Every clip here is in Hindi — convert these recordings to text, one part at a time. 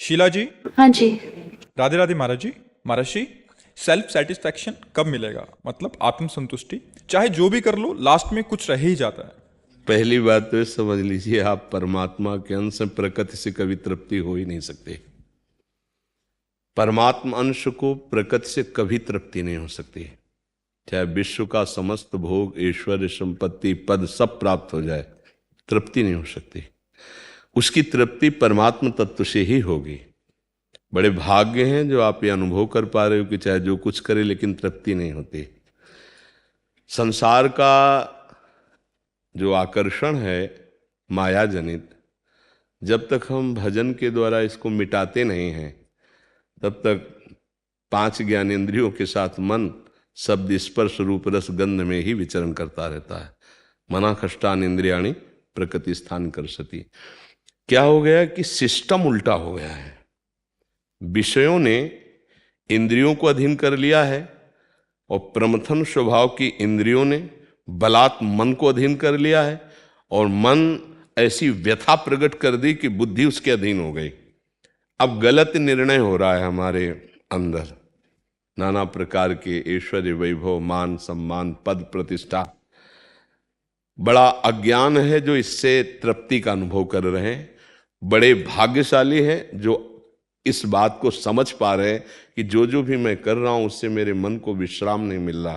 शीला जी। हाँ जी। राधे राधे महाराज जी। महाराज जी, सेल्फ सेटिस्फैक्शन कब मिलेगा? मतलब आत्मसंतुष्टि, चाहे जो भी कर लो लास्ट में कुछ रह ही जाता है। पहली बात तो ये समझ लीजिए, आप परमात्मा के अंश हैं, प्रकृति से कभी तृप्ति हो ही नहीं सकती। परमात्मा अंश को प्रकृति से कभी तृप्ति नहीं हो सकती। चाहे विश्व का समस्त भोग, ऐश्वर्य, संपत्ति, पद सब प्राप्त हो जाए, तृप्ति नहीं हो सकती। उसकी तृप्ति परमात्मा तत्व से ही होगी। बड़े भाग्य हैं जो आप ये अनुभव कर पा रहे हो कि चाहे जो कुछ करे लेकिन तृप्ति नहीं होती। संसार का जो आकर्षण है माया जनित, जब तक हम भजन के द्वारा इसको मिटाते नहीं हैं तब तक 5 ज्ञानेंद्रियों के साथ मन शब्द, स्पर्श, रूप, रस, गंध में ही विचरण करता रहता है। मना खष्टान इंद्रियाणी प्रकृति स्थान कर सती। क्या हो गया कि सिस्टम उल्टा हो गया है। विषयों ने इंद्रियों को अधीन कर लिया है और प्रमथन स्वभाव की इंद्रियों ने बलात् मन को अधीन कर लिया है, और मन ऐसी व्यथा प्रकट कर दी कि बुद्धि उसके अधीन हो गई। अब गलत निर्णय हो रहा है हमारे अंदर, नाना प्रकार के ऐश्वर्य, वैभव, मान, सम्मान, पद, प्रतिष्ठा। बड़ा अज्ञान है जो इससे तृप्ति का अनुभव कर रहे हैं। बड़े भाग्यशाली हैं जो इस बात को समझ पा रहे हैं कि जो भी मैं कर रहा हूं उससे मेरे मन को विश्राम नहीं मिल रहा,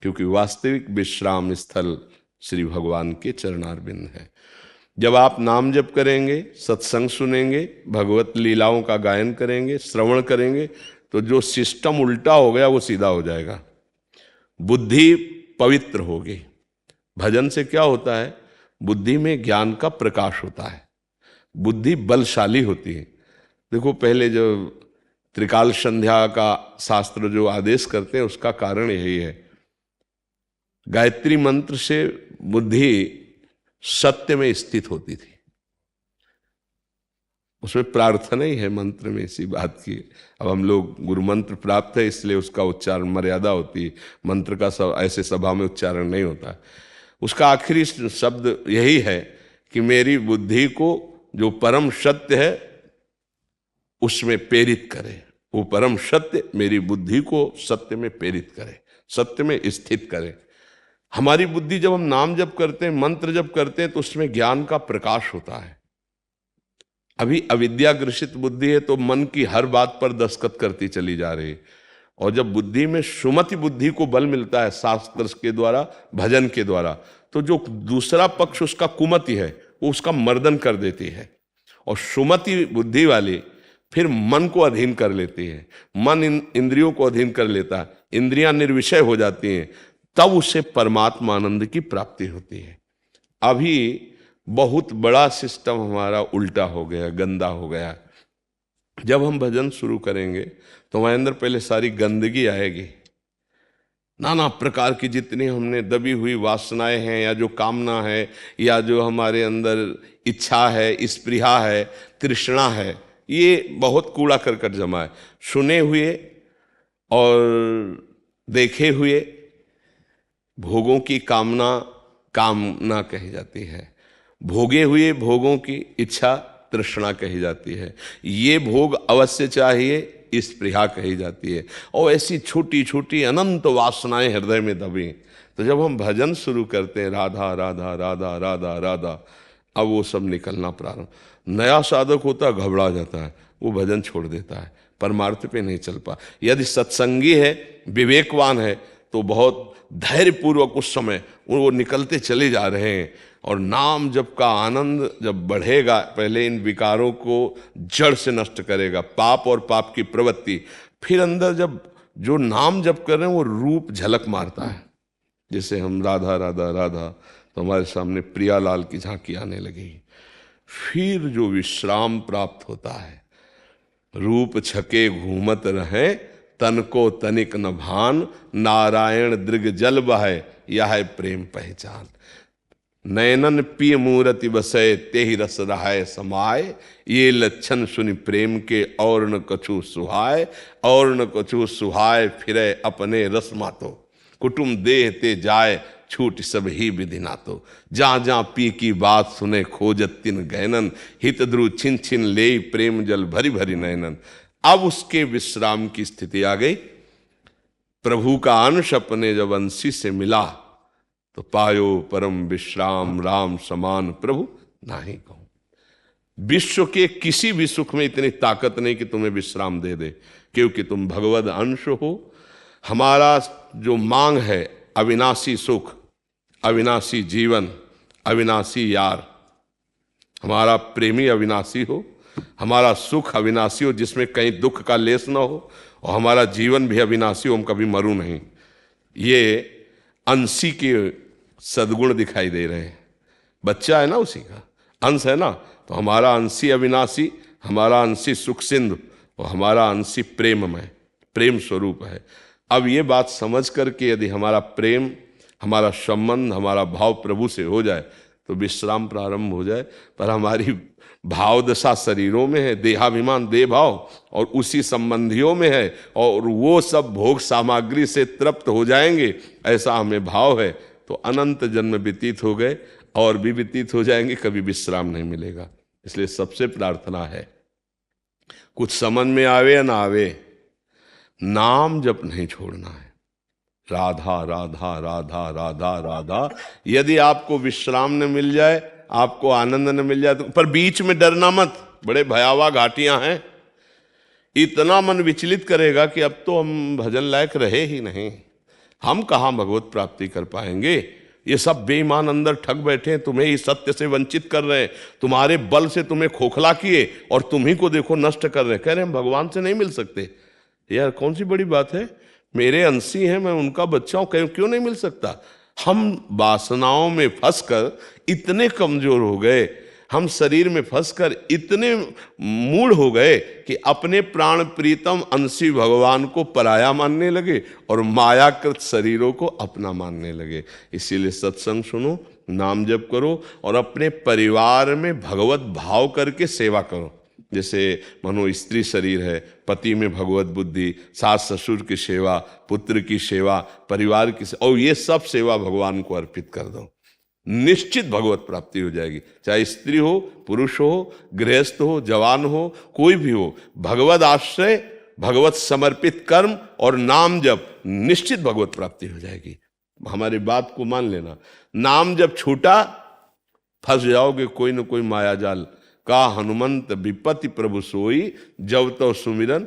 क्योंकि वास्तविक विश्राम स्थल श्री भगवान के चरणारविंद है। जब आप नाम जप करेंगे, सत्संग सुनेंगे, भगवत लीलाओं का गायन करेंगे, श्रवण करेंगे, तो जो सिस्टम उल्टा हो गया वो सीधा हो जाएगा। बुद्धि पवित्र होगी। भजन से क्या होता है? बुद्धि में ज्ञान का प्रकाश होता है, बुद्धि बलशाली होती है। देखो, पहले जो त्रिकाल संध्या का शास्त्र जो आदेश करते हैं उसका कारण यही है। गायत्री मंत्र से बुद्धि सत्य में स्थित होती थी। उसमें प्रार्थना ही है मंत्र में, इसी बात की। अब हम लोग गुरु मंत्र प्राप्त है इसलिए उसका उच्चारण मर्यादा होती है। मंत्र का सब ऐसे सभा में उच्चारण नहीं होता। उसका आखिरी शब्द यही है कि मेरी बुद्धि को जो परम सत्य है उसमें प्रेरित करे। वो परम सत्य मेरी बुद्धि को सत्य में प्रेरित करे, सत्य में स्थित करे। हमारी बुद्धि जब हम नाम जप करते हैं, मंत्र जप करते हैं, तो उसमें ज्ञान का प्रकाश होता है। अभी अविद्या ग्रसित बुद्धि है तो मन की हर बात पर दस्तखत करती चली जा रही है। और जब बुद्धि में सुमति बुद्धि को बल मिलता है शास्त्र के द्वारा, भजन के द्वारा, तो जो दूसरा पक्ष उसका कुमति है वो उसका मर्दन कर देती है। और सुमति बुद्धि वाली फिर मन को अधीन कर लेती है, मन इंद्रियों को अधीन कर लेता है, इंद्रियां निर्विषय हो जाती हैं, तब उसे परमात्मा आनंद की प्राप्ति होती है। अभी बहुत बड़ा सिस्टम हमारा उल्टा हो गया, गंदा हो गया। जब हम भजन शुरू करेंगे तो हमारे अंदर पहले सारी गंदगी आएगी। नाना प्रकार की जितनी हमने दबी हुई वासनाएं हैं, या जो कामना है, या जो हमारे अंदर इच्छा है, स्पृहा है, तृष्णा है, ये बहुत कूड़ा करकट जमा है। सुने हुए और देखे हुए भोगों की कामना कामना कही जाती है, भोगे हुए भोगों की इच्छा तृष्णा कही जाती है, ये भोग अवश्य चाहिए स्पृहा कही जाती है। और ऐसी छोटी छोटी अनंत वासनाएं हृदय में दबी। तो जब हम भजन शुरू करते हैं, राधा राधा राधा राधा राधा, अब वो सब निकलना प्रारंभ। नया साधक होता है, घबरा जाता है, वो भजन छोड़ देता है, परमार्थ पे नहीं चल पा। यदि सत्संगी है, विवेकवान है, तो बहुत धैर्यपूर्वक उस समय वो निकलते चले जा रहे हैं। और नाम जप का आनंद जब बढ़ेगा, पहले इन विकारों को जड़ से नष्ट करेगा, पाप और पाप की प्रवृत्ति। फिर अंदर जब जो नाम जप कर रहे हैं वो रूप झलक मारता है। जैसे हम राधा राधा राधा, तो हमारे सामने प्रियालाल की झांकी आने लगी। फिर जो विश्राम प्राप्त होता है, रूप छके घूमत रहे, तन को तनिक न भान, नारायण दृग जल बहै, यह है प्रेम पहचान। नयनन पिय मूरति बसै, तेहि रस रहाय समाय, ये लक्षण सुनि प्रेम के और न कछु सुहाय, और न कछु सुहाय फिरै अपने रस मातो, कुटुम देह ते जाय, छूट सब ही विधि ना तो। जहाँ जहाँ पी की बात सुने खोजत तिन गैनन, हित ध्रुव छिन छिन ले प्रेम जल भरी भरी नयनन। अब उसके विश्राम की स्थिति आ गई। प्रभु का अंश अपने जब अंशी से मिला तो पायो परम विश्राम, राम समान प्रभु नाही कहूं। विश्व के किसी भी सुख में इतनी ताकत नहीं कि तुम्हें विश्राम दे दे, क्योंकि तुम भगवद अंश हो। हमारा जो मांग है अविनाशी सुख, अविनाशी जीवन, अविनाशी यार, हमारा प्रेमी अविनाशी हो, हमारा सुख अविनाशी हो जिसमें कहीं दुख का लेस ना हो, और हमारा जीवन भी अविनाशी हो, हम कभी मरूं नहीं। ये अंशी के सद्गुण दिखाई दे रहे हैं। बच्चा है ना, उसी का अंश है ना, तो हमारा अंशी अविनाशी, हमारा अंशी सुख सिंधु और हमारा अंशी प्रेममय, प्रेम स्वरूप है। अब ये बात समझ करके यदि हमारा प्रेम, हमारा संबंध, हमारा भाव प्रभु से हो जाए तो विश्राम प्रारंभ हो जाए। पर हमारी भाव दशा शरीरों में है, देहाभिमान देह भाव, और उसी संबंधियों में है, और वो सब भोग सामग्री से तृप्त हो जाएंगे ऐसा हमें भाव है, तो अनंत जन्म व्यतीत हो गए और भी व्यतीत हो जाएंगे, कभी विश्राम नहीं मिलेगा। इसलिए सबसे प्रार्थना है, कुछ समझ में आवे या ना आवे, नाम जप नहीं छोड़ना है। राधा राधा राधा राधा राधा। यदि आपको विश्राम न मिल जाए, आपको आनंद न मिल जाए तो, पर बीच में डरना मत, बड़े भयावह घाटियां हैं। इतना मन विचलित करेगा कि अब तो हम भजन लायक रहे ही नहीं, हम कहाँ भगवत प्राप्ति कर पाएंगे। ये सब बेईमान अंदर ठग बैठे हैं, तुम्हें इस सत्य से वंचित कर रहे हैं, तुम्हारे बल से तुम्हें खोखला किए और तुम्ही को देखो नष्ट कर रहे हैं। कह रहे हैं हम भगवान से नहीं मिल सकते। यार कौन सी बड़ी बात है, मेरे अंशी हैं, मैं उनका बच्चा हूं, क्यों नहीं मिल सकता। हम वासनाओं में फंसकर इतने कमजोर हो गए, हम शरीर में फंसकर इतने मूढ़ हो गए कि अपने प्राण प्रीतम अंशी भगवान को पराया मानने लगे और मायाकृत शरीरों को अपना मानने लगे। इसीलिए सत्संग सुनो, नाम जप करो और अपने परिवार में भगवत भाव करके सेवा करो। जैसे मनो स्त्री शरीर है, पति में भगवत बुद्धि, सास ससुर की सेवा, पुत्र की सेवा, परिवार की सेवा, और ये सब सेवा भगवान को अर्पित कर दो, निश्चित भगवत प्राप्ति हो जाएगी। चाहे स्त्री हो, पुरुष हो, गृहस्थ हो, जवान हो, कोई भी हो, भगवत आश्रय, भगवत समर्पित कर्म और नाम जप, निश्चित भगवत प्राप्ति हो जाएगी। हमारी बात को मान लेना। नाम जब छूटा फंस जाओगे कोई न कोई माया जाल का। हनुमंत विपत्ति प्रभु सोई, जब तो सुमिरन।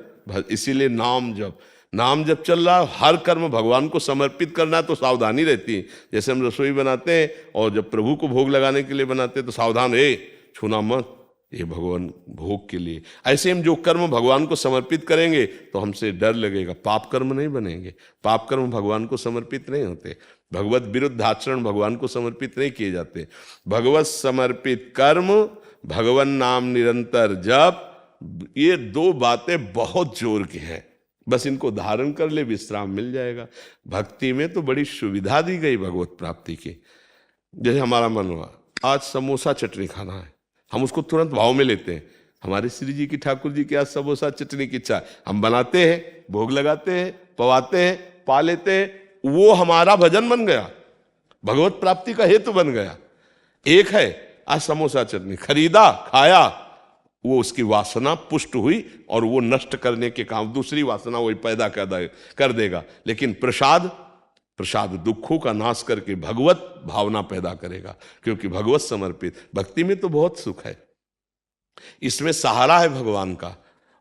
इसीलिए नाम जप चल रहा, हर कर्म भगवान को समर्पित करना है तो सावधानी रहती है। जैसे हम रसोई बनाते हैं और जब प्रभु को भोग लगाने के लिए बनाते हैं तो सावधान, छूना मत, ये भगवान भोग के लिए। ऐसे हम जो कर्म भगवान को समर्पित करेंगे तो हमसे डर लगेगा, पाप कर्म नहीं बनेंगे। पाप कर्म भगवान को समर्पित नहीं होते, भगवत विरुद्ध आचरण भगवान को समर्पित नहीं किए जाते। भगवत समर्पित कर्म, भगवान नाम निरंतर जप, ये दो बातें बहुत जोर की हैं। बस इनको धारण कर ले, विश्राम मिल जाएगा। भक्ति में तो बड़ी सुविधा दी गई भगवत प्राप्ति की। जैसे हमारा मन हुआ आज समोसा चटनी खाना है, हम उसको तुरंत भाव में लेते हैं। हमारे श्री जी की, ठाकुर जी की आज समोसा चटनी की इच्छा, हम बनाते हैं, भोग लगाते हैं, पवाते हैं, पा लेते हैं, वो हमारा भजन बन गया, भगवत प्राप्ति का हेतु बन गया। एक है आज समोसा चटनी खरीदा, खाया, वो उसकी वासना पुष्ट हुई और वो नष्ट करने के काम, दूसरी वासना वही पैदा कर देगा। लेकिन प्रसाद दुखों का नाश करके भगवत भावना पैदा करेगा, क्योंकि भगवत समर्पित भक्ति में तो बहुत सुख है। इसमें सहारा है भगवान का,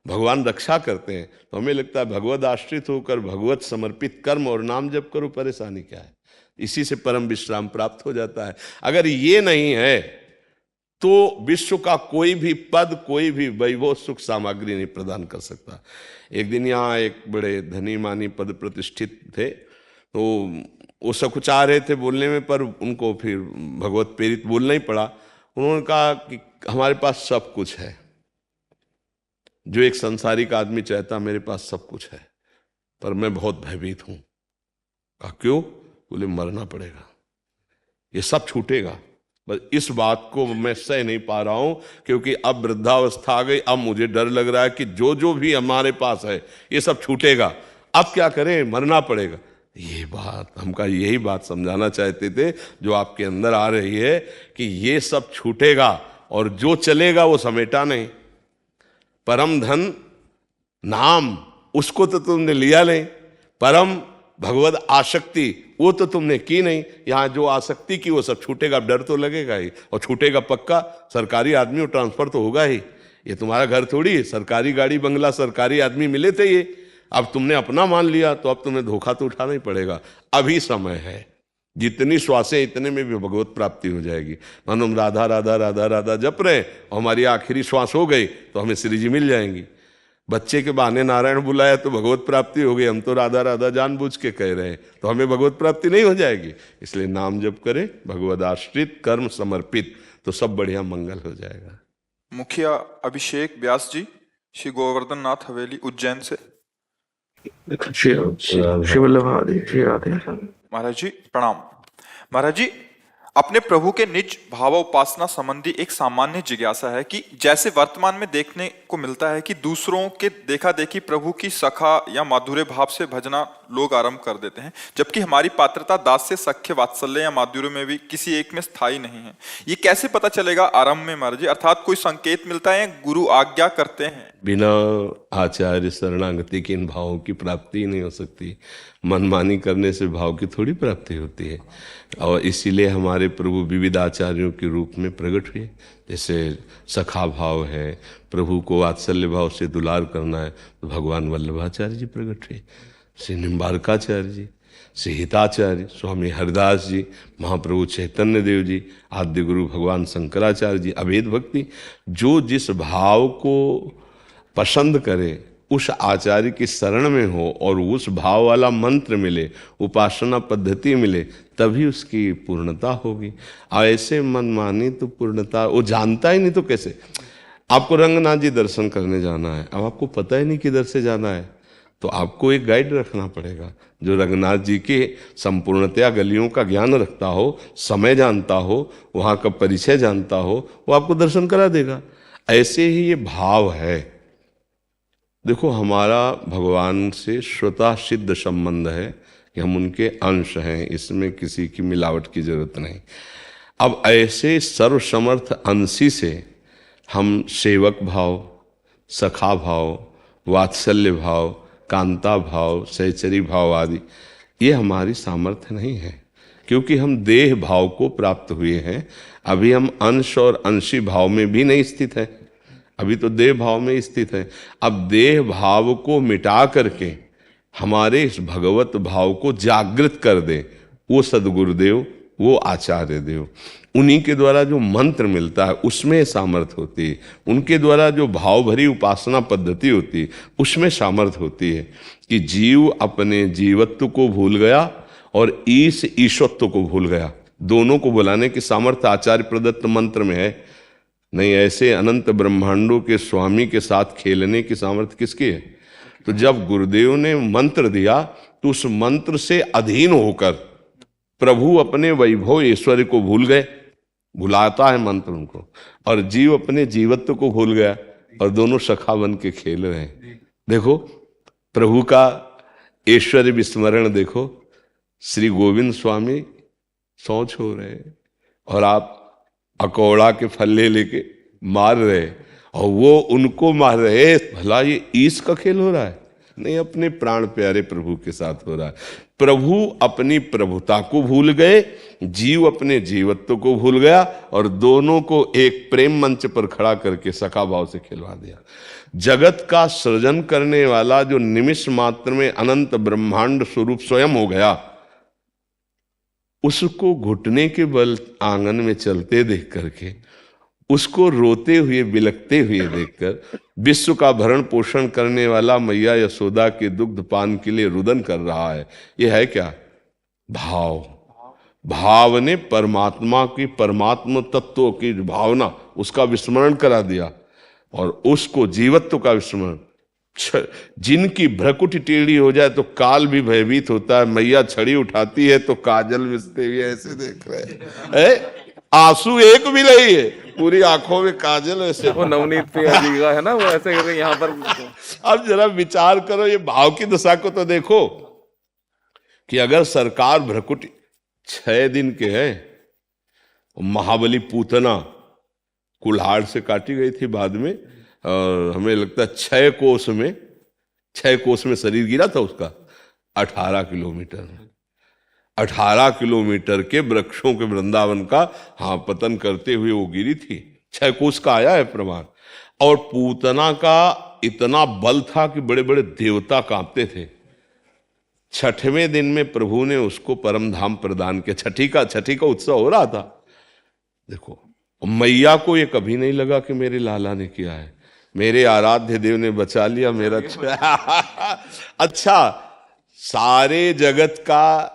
भगवान रक्षा करते हैं। तो हमें लगता है भगवत आश्रित होकर भगवत समर्पित कर्म और नाम जप करो, परेशानी क्या है। इसी से परम विश्राम प्राप्त हो जाता है। अगर ये नहीं है तो विश्व का कोई भी पद, कोई भी वैभव, सुख सामग्री नहीं प्रदान कर सकता। एक दिन यहाँ एक बड़े धनी मानी पद प्रतिष्ठित थे, तो वो सकुचा रहे थे बोलने में, पर उनको फिर भगवत प्रेरित बोलना ही पड़ा। उन्होंने कहा कि हमारे पास सब कुछ है, जो एक संसारिक आदमी चाहता, मेरे पास सब कुछ है, पर मैं बहुत भयभीत हूं। कहा क्यों? बोले मरना पड़ेगा, ये सब छूटेगा। बस इस बात को मैं सह नहीं पा रहा हूं, क्योंकि अब वृद्धावस्था आ गई, अब मुझे डर लग रहा है कि जो जो भी हमारे पास है ये सब छूटेगा, अब क्या करें, मरना पड़ेगा। ये बात हमका यही बात समझाना चाहते थे जो आपके अंदर आ रही है कि ये सब छूटेगा और जो चलेगा वो समेटा नहीं। परम धन नाम उसको तो तुमने लिया नहीं, परम भगवत आसक्ति वो तो तुमने की नहीं। यहाँ जो आसक्ति की वो सब छूटेगा, डर तो लगेगा ही, और छूटेगा पक्का। सरकारी आदमी और ट्रांसफर तो होगा ही, ये तुम्हारा घर थोड़ी है। सरकारी गाड़ी बंगला सरकारी आदमी मिले थे ये, अब तुमने अपना मान लिया तो अब तुम्हें धोखा तो उठाना ही पड़ेगा। अभी समय है, जितनी श्वासें इतने में भी भगवत प्राप्ति हो जाएगी। मानो हम राधा राधा राधा राधा जप रहे और हमारी आखिरी श्वास हो गई तो हमें श्री जी मिल जाएंगी। बच्चे के बहाने नारायण बुलाया तो भगवत प्राप्ति हो गई, हम तो राधा राधा जानबूझ के कह रहे हैं, तो हमें भगवत प्राप्ति नहीं हो जाएगी। इसलिए नाम जप करें, भगवत आश्रित, कर्म समर्पित, तो सब बढ़िया मंगल हो जाएगा। मुखिया अभिषेक व्यास जी, श्री गोवर्धन नाथ हवेली उज्जैन से। महाराज जी प्रणाम। महाराज जी, अपने प्रभु के निज भावोपासना संबंधी एक सामान्य जिज्ञासा है कि जैसे वर्तमान में देखने को मिलता है कि दूसरों के देखा देखी प्रभु की सखा या माधुर्य भाव से भजना लोग आरंभ कर देते हैं, जबकि हमारी पात्रता दास से सख्य वात्सल्य या माधुर्य में भी किसी एक में स्थायी नहीं है। ये कैसे पता चलेगा आरंभ में महाराज जी? अर्थात कोई संकेत मिलता है या गुरु आज्ञा करते हैं? बिना आचार्य शरणागति के इन भावों की प्राप्ति ही नहीं हो सकती। मनमानी करने से भाव की थोड़ी प्राप्ति होती है। और इसीलिए हमारे प्रभु विविध आचार्यों के रूप में प्रकट हुए। जैसे सखा भाव है, प्रभु को वात्सल्य भाव से दुलार करना है, तो भगवान वल्लभाचार्य जी प्रकट हुए, श्री निम्बारकाचार्य जी, श्री हिताचार्य, स्वामी हरिदास जी, महाप्रभु चैतन्य देव जी, आद्य गुरु भगवान शंकराचार्य जी। अभेद भक्ति, जो जिस भाव को पसंद करे उस आचार्य की शरण में हो और उस भाव वाला मंत्र मिले, उपासना पद्धति मिले, तभी उसकी पूर्णता होगी। ऐसे मनमानी तो पूर्णता वो जानता ही नहीं तो कैसे? आपको रंगनाथ जी दर्शन करने जाना है, अब आपको पता ही नहीं किधर से जाना है, तो आपको एक गाइड रखना पड़ेगा जो रंगनाथ जी के संपूर्णतया गलियों का ज्ञान रखता हो, समय जानता हो, वहाँ का परिचय जानता हो, वो आपको दर्शन करा देगा। ऐसे ही ये भाव है। देखो, हमारा भगवान से स्वतः सिद्ध संबंध है कि हम उनके अंश हैं, इसमें किसी की मिलावट की जरूरत नहीं। अब ऐसे सर्वसमर्थ अंशी से हम सेवक भाव, सखा भाव, वात्सल्य भाव, कांता भाव, सहचरी भाव आदि, ये हमारी सामर्थ्य नहीं है, क्योंकि हम देह भाव को प्राप्त हुए हैं। अभी हम अंश और अंशी भाव में भी नहीं स्थित है, अभी तो देह भाव में स्थित है। अब देह भाव को मिटा करके हमारे इस भगवत भाव को जागृत कर दे, वो सदगुरुदेव, वो आचार्य देव, उन्हीं के द्वारा जो मंत्र मिलता है उसमें सामर्थ्य होती है। उनके द्वारा जो भाव भरी उपासना पद्धति होती है उसमें सामर्थ्य होती है कि जीव अपने जीवत्व को भूल गया और ईश ईशत्व को भूल गया। दोनों को बुलाने की सामर्थ्य आचार्य प्रदत्त मंत्र में है। नहीं, ऐसे अनंत ब्रह्मांडों के स्वामी के साथ खेलने की सामर्थ्य किसकी है? तो जब गुरुदेव ने मंत्र दिया तो उस मंत्र से अधीन होकर प्रभु अपने वैभव ऐश्वर्य को भूल गए, भुलाता है मंत्र उनको, और जीव अपने जीवत्व को भूल गया और दोनों सखा बन के खेल रहे हैं। देखो प्रभु का ऐश्वर्य विस्मरण देखो, श्री गोविंद स्वामी शौच हो रहे हैं और आप अकौड़ा के फल्ले लेके मार रहे, और वो उनको मार रहे। भला ये ईश का खेल हो रहा है? नहीं, अपने प्राण प्यारे प्रभु के साथ हो रहा है। प्रभु अपनी प्रभुता को भूल गए, जीव अपने जीवत्व को भूल गया, और दोनों को एक प्रेम मंच पर खड़ा करके सखा भाव से खिलवा दिया। जगत का सृजन करने वाला जो निमिष मात्र में अनंत ब्रह्मांड स्वरूप स्वयं हो गया, उसको घुटने के बल आंगन में चलते देख करके, उसको रोते हुए बिलखते हुए देखकर, विश्व का भरण पोषण करने वाला मैया यशोदा के दुग्ध पान के लिए रुदन कर रहा है, यह है क्या? भाव। भाव ने परमात्मा की, परमात्मा तत्व की भावना, उसका विस्मरण करा दिया और उसको जीवत्व का विस्मरण। जिनकी भ्रकुटी टेढ़ी हो जाए तो काल भी भयभीत होता है। मैया छड़ी उठाती है तो काजल मिसते हुए ऐसे देख रहे हैं, आंसू एक भी नहीं है, पूरी आंखों में काजल ऐसे। वो नवनीत प्रिया जी का है ना, वो ऐसे करके यहाँ पर। अब जरा विचार करो, ये भाव की दशा को तो देखो। कि अगर सरकार भ्रकुटी 6 दिन के है, महाबली पूतना कुल्हाड़ से काटी गई थी बाद में, और हमें लगता है 6 कोस में शरीर गिरा था उसका, 18 किलोमीटर 18 किलोमीटर के वृक्षों के वृंदावन का पतन करते हुए वो गिरी थी। 6 कोस का आया है प्रमाण। और पूतना का इतना बल था कि बड़े बड़े देवता कांपते थे। 6वें दिन में प्रभु ने उसको परम धाम प्रदान किया। छठी का उत्सव हो रहा था। देखो, मैया को ये कभी नहीं लगा कि मेरे लाला ने किया है, मेरे आराध्य देव ने बचा लिया मेरा। अच्छा, सारे जगत का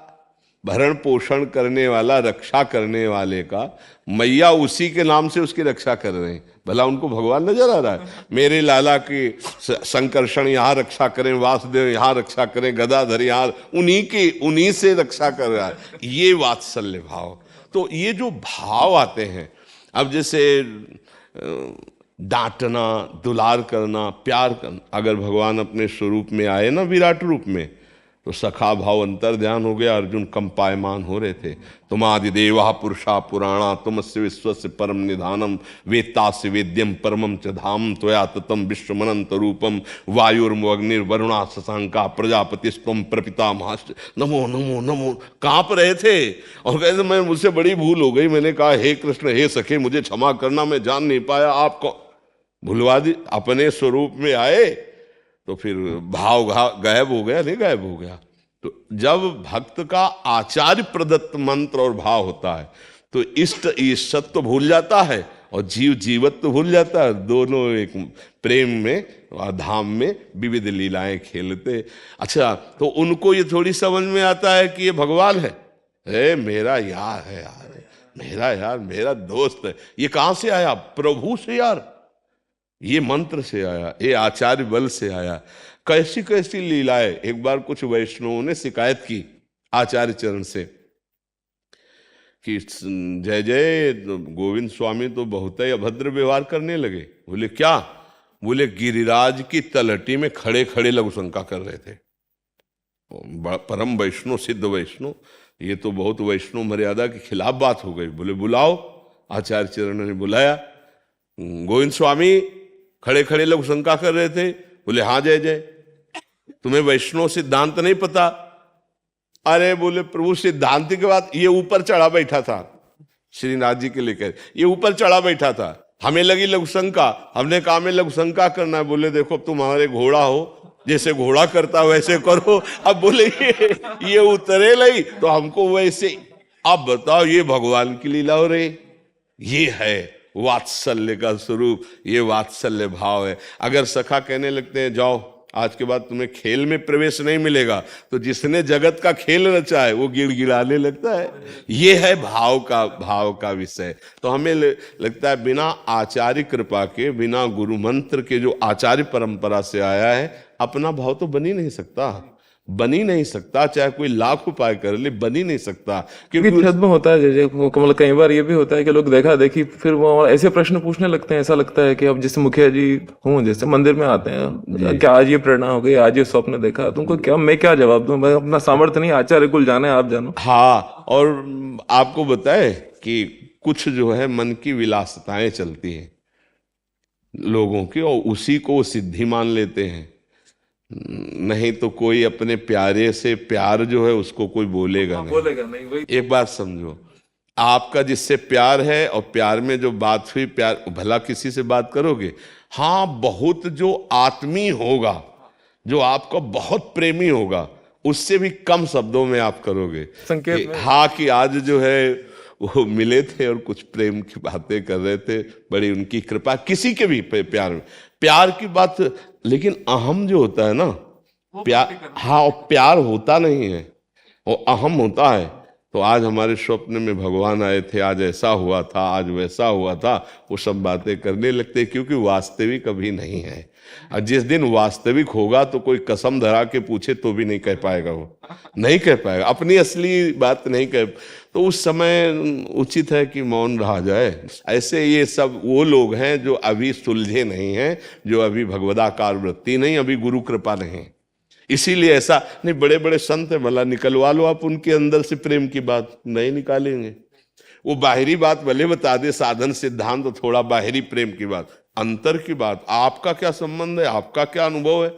भरण पोषण करने वाला, रक्षा करने वाले का मैया उसी के नाम से उसकी रक्षा कर रहे हैं। भला उनको भगवान नजर आ रहा है? मेरे लाला की संकर्षण यहाँ रक्षा करें, वासुदेव यहाँ रक्षा करें, गदाधर यहाँ, उन्हीं से रक्षा कर रहा है। ये वात्सल्य भाव। तो ये जो भाव आते हैं, अब जैसे डांटना, दुलार करना, प्यार करना, अगर भगवान अपने स्वरूप में आए ना, विराट रूप में, तो सखा भाव अंतर ध्यान हो गया। अर्जुन कंपायमान हो रहे थे। तुम आदि देवा पुरुषा पुराणा, तुमस्य विश्वस्य परम निधानम, वेत्तास्य वेद्यम परमम च धाम, त्वया ततम विश्वमनंत रूपम, वायुर्मग्निर्वरुणा शशांका प्रजापतिस्त्वं प्रपितामहश्च, नमो नमो नमो। कांप रहे थे और कहते मैं, मुझसे बड़ी भूल हो गई। मैंने कहा हे कृष्ण, हे सखे, मुझे क्षमा करना, मैं जान नहीं पाया, आपको भुलवा दी। अपने स्वरूप में आए तो फिर भाव गायब हो गया, नहीं गायब हो गया। तो जब भक्त का आचार्य प्रदत्त मंत्र और भाव होता है तो इष्ट ईश्वरत्व तो भूल जाता है और जीव जीवत्व तो भूल जाता है। दोनों एक प्रेम में और धाम में विविध लीलाएं खेलते। अच्छा, तो उनको ये थोड़ी समझ में आता है कि ये भगवान है। मेरा यार है यार, मेरा यार, मेरा दोस्त है। ये कहां से आया? प्रभु से यार, ये मंत्र से आया, ये आचार्य बल से आया। कैसी कैसी लीलाएं। एक बार कुछ वैष्णवों ने शिकायत की आचार्य चरण से कि जय जय गोविंद स्वामी तो बहुत ही अभद्र व्यवहार करने लगे। बोले क्या? बोले गिरिराज की तलहटी में खड़े खड़े लघु शंका कर रहे थे। परम वैष्णव, सिद्ध वैष्णव, ये तो बहुत वैष्णव मर्यादा के खिलाफ बात हो गई। बोले बुलाओ। आचार्य चरण ने बुलाया। गोविंद स्वामी खड़े खड़े लोग शंका कर रहे थे। बोले हाँ जय जय, तुम्हें वैष्णव सिद्धांत नहीं पता? अरे बोले प्रभु, सिद्धांत के बाद ये ऊपर चढ़ा बैठा था, श्रीनाथ जी के लेकर ये ऊपर चढ़ा बैठा था। हमें लगी लघु शंका, हमने कहा में लघु शंका करना है। बोले देखो तुम हमारे घोड़ा हो, जैसे घोड़ा करता वैसे करो। अब बोले ये उतरे नहीं तो हमको वैसे। अब बताओ, ये भगवान की लीला हो रही। ये है वात्सल्य का स्वरूप, ये वात्सल्य भाव है। अगर सखा कहने लगते हैं जाओ आज के बाद तुम्हें खेल में प्रवेश नहीं मिलेगा, तो जिसने जगत का खेल रचा है वो गिड़गिड़ाने लगता है। ये है भाव का विषय। तो हमें लगता है बिना आचार्य कृपा के, बिना गुरु मंत्र के, जो आचार्य परंपरा से आया है, अपना भाव तो बन ही नहीं सकता। चाहे कोई लाख उपाय कर ले, बन ही नहीं सकता। क्योंकि छद्म होता है। जैसे कमल, कई बार ये भी होता है कि लोग देखा देखी फिर वो ऐसे प्रश्न पूछने लगते हैं। ऐसा लगता है कि अब जैसे मुखिया जी हूँ, जैसे मंदिर में आते हैं, क्या आज ये प्रेरणा हो गई, आज ये स्वप्न देखा, तुमको क्या, मैं क्या जवाब दूं? मैं अपना सामर्थ्य नहीं, आचार्य कुल जाने, आप जानो। हाँ, और आपको बताए कि कुछ जो है मन की विलासिताएं चलती हैं लोगों की, और उसी को सिद्धि मान लेते हैं। नहीं तो कोई अपने प्यारे से प्यार जो है उसको कोई बोलेगा नहीं। वही एक बात समझो, आपका जिससे प्यार है और प्यार में जो बात हुई, प्यार भला किसी से बात करोगे? हाँ, बहुत जो आत्मीय होगा, जो आपका बहुत प्रेमी होगा, उससे भी कम शब्दों में आप करोगे संकेत में। हाँ, कि आज जो है वो मिले थे और कुछ प्रेम की बातें कर रहे थे, बड़ी उनकी कृपा। किसी के भी प्यार की बात, लेकिन अहम जो होता है ना, प्यार, हाँ, प्यार होता नहीं है, वो अहम होता है। तो आज हमारे स्वप्न में भगवान आए थे, आज ऐसा हुआ था, आज वैसा हुआ था, वो सब बातें करने लगते, क्योंकि वास्तविक अभी नहीं है। और जिस दिन वास्तविक होगा तो कोई कसम धरा के पूछे तो भी नहीं कह पाएगा, वो नहीं कह पाएगा, अपनी असली बात नहीं कह। तो उस समय उचित है कि मौन रहा जाए। ऐसे ये सब वो लोग हैं जो अभी सुलझे नहीं हैं, जो अभी भगवदाकार वृत्ति नहीं, अभी गुरु कृपा नहीं। इसीलिए ऐसा नहीं, बड़े बड़े संत है, भला निकलवा लो आप उनके अंदर से प्रेम की बात, नहीं निकालेंगे। वो बाहरी बात भले बता दे, साधन सिद्धांत तो थोड़ा बाहरी प्रेम की बात, अंतर की बात, आपका क्या संबंध है, आपका क्या अनुभव है,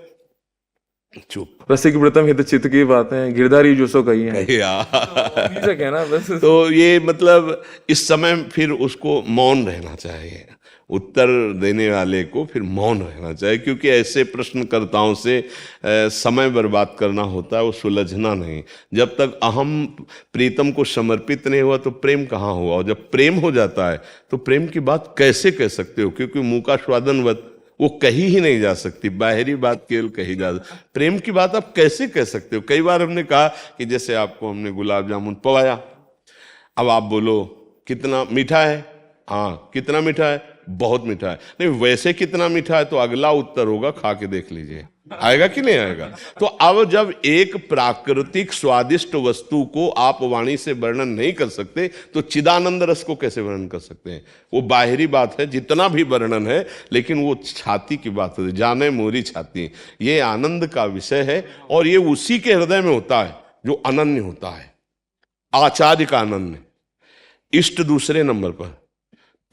चुप। रसिक व्रतम हित चित्त की बातें गिरधारी जो सो कही है, यार ऐसा कहना बस। तो ये मतलब इस समय फिर उसको मौन रहना चाहिए, उत्तर देने वाले को फिर मौन रहना चाहिए, क्योंकि ऐसे प्रश्नकर्ताओं से समय बर्बाद करना होता है, वो सुलझना नहीं। जब तक अहम प्रीतम को समर्पित नहीं हुआ तो प्रेम कहाँ हुआ, और जब प्रेम हो जाता है तो प्रेम की बात कैसे कह सकते हो, क्योंकि मुँह का स्वादनवत वो कही ही नहीं जा सकती, बाहरी बात केवल कही जा सकती, प्रेम की बात आप कैसे कह सकते हो। कई बार हमने कहा कि जैसे आपको हमने गुलाब जामुन पवाया, अब आप बोलो कितना मीठा है, हाँ कितना मीठा है, बहुत मीठा है, नहीं वैसे कितना मीठा है, तो अगला उत्तर होगा खा के देख लीजिए, आएगा कि नहीं आएगा। तो अब जब एक प्राकृतिक स्वादिष्ट वस्तु को आप वाणी से वर्णन नहीं कर सकते तो चिदानंद रस को कैसे वर्णन कर सकते हैं। वो बाहरी बात है, जितना भी वर्णन है, लेकिन वो छाती की बात है, जाने मोरी छाती, ये आनंद का विषय है, और ये उसी के हृदय में होता है जो अनन्य होता है। आचार्य का अनन्य, इष्ट दूसरे नंबर पर,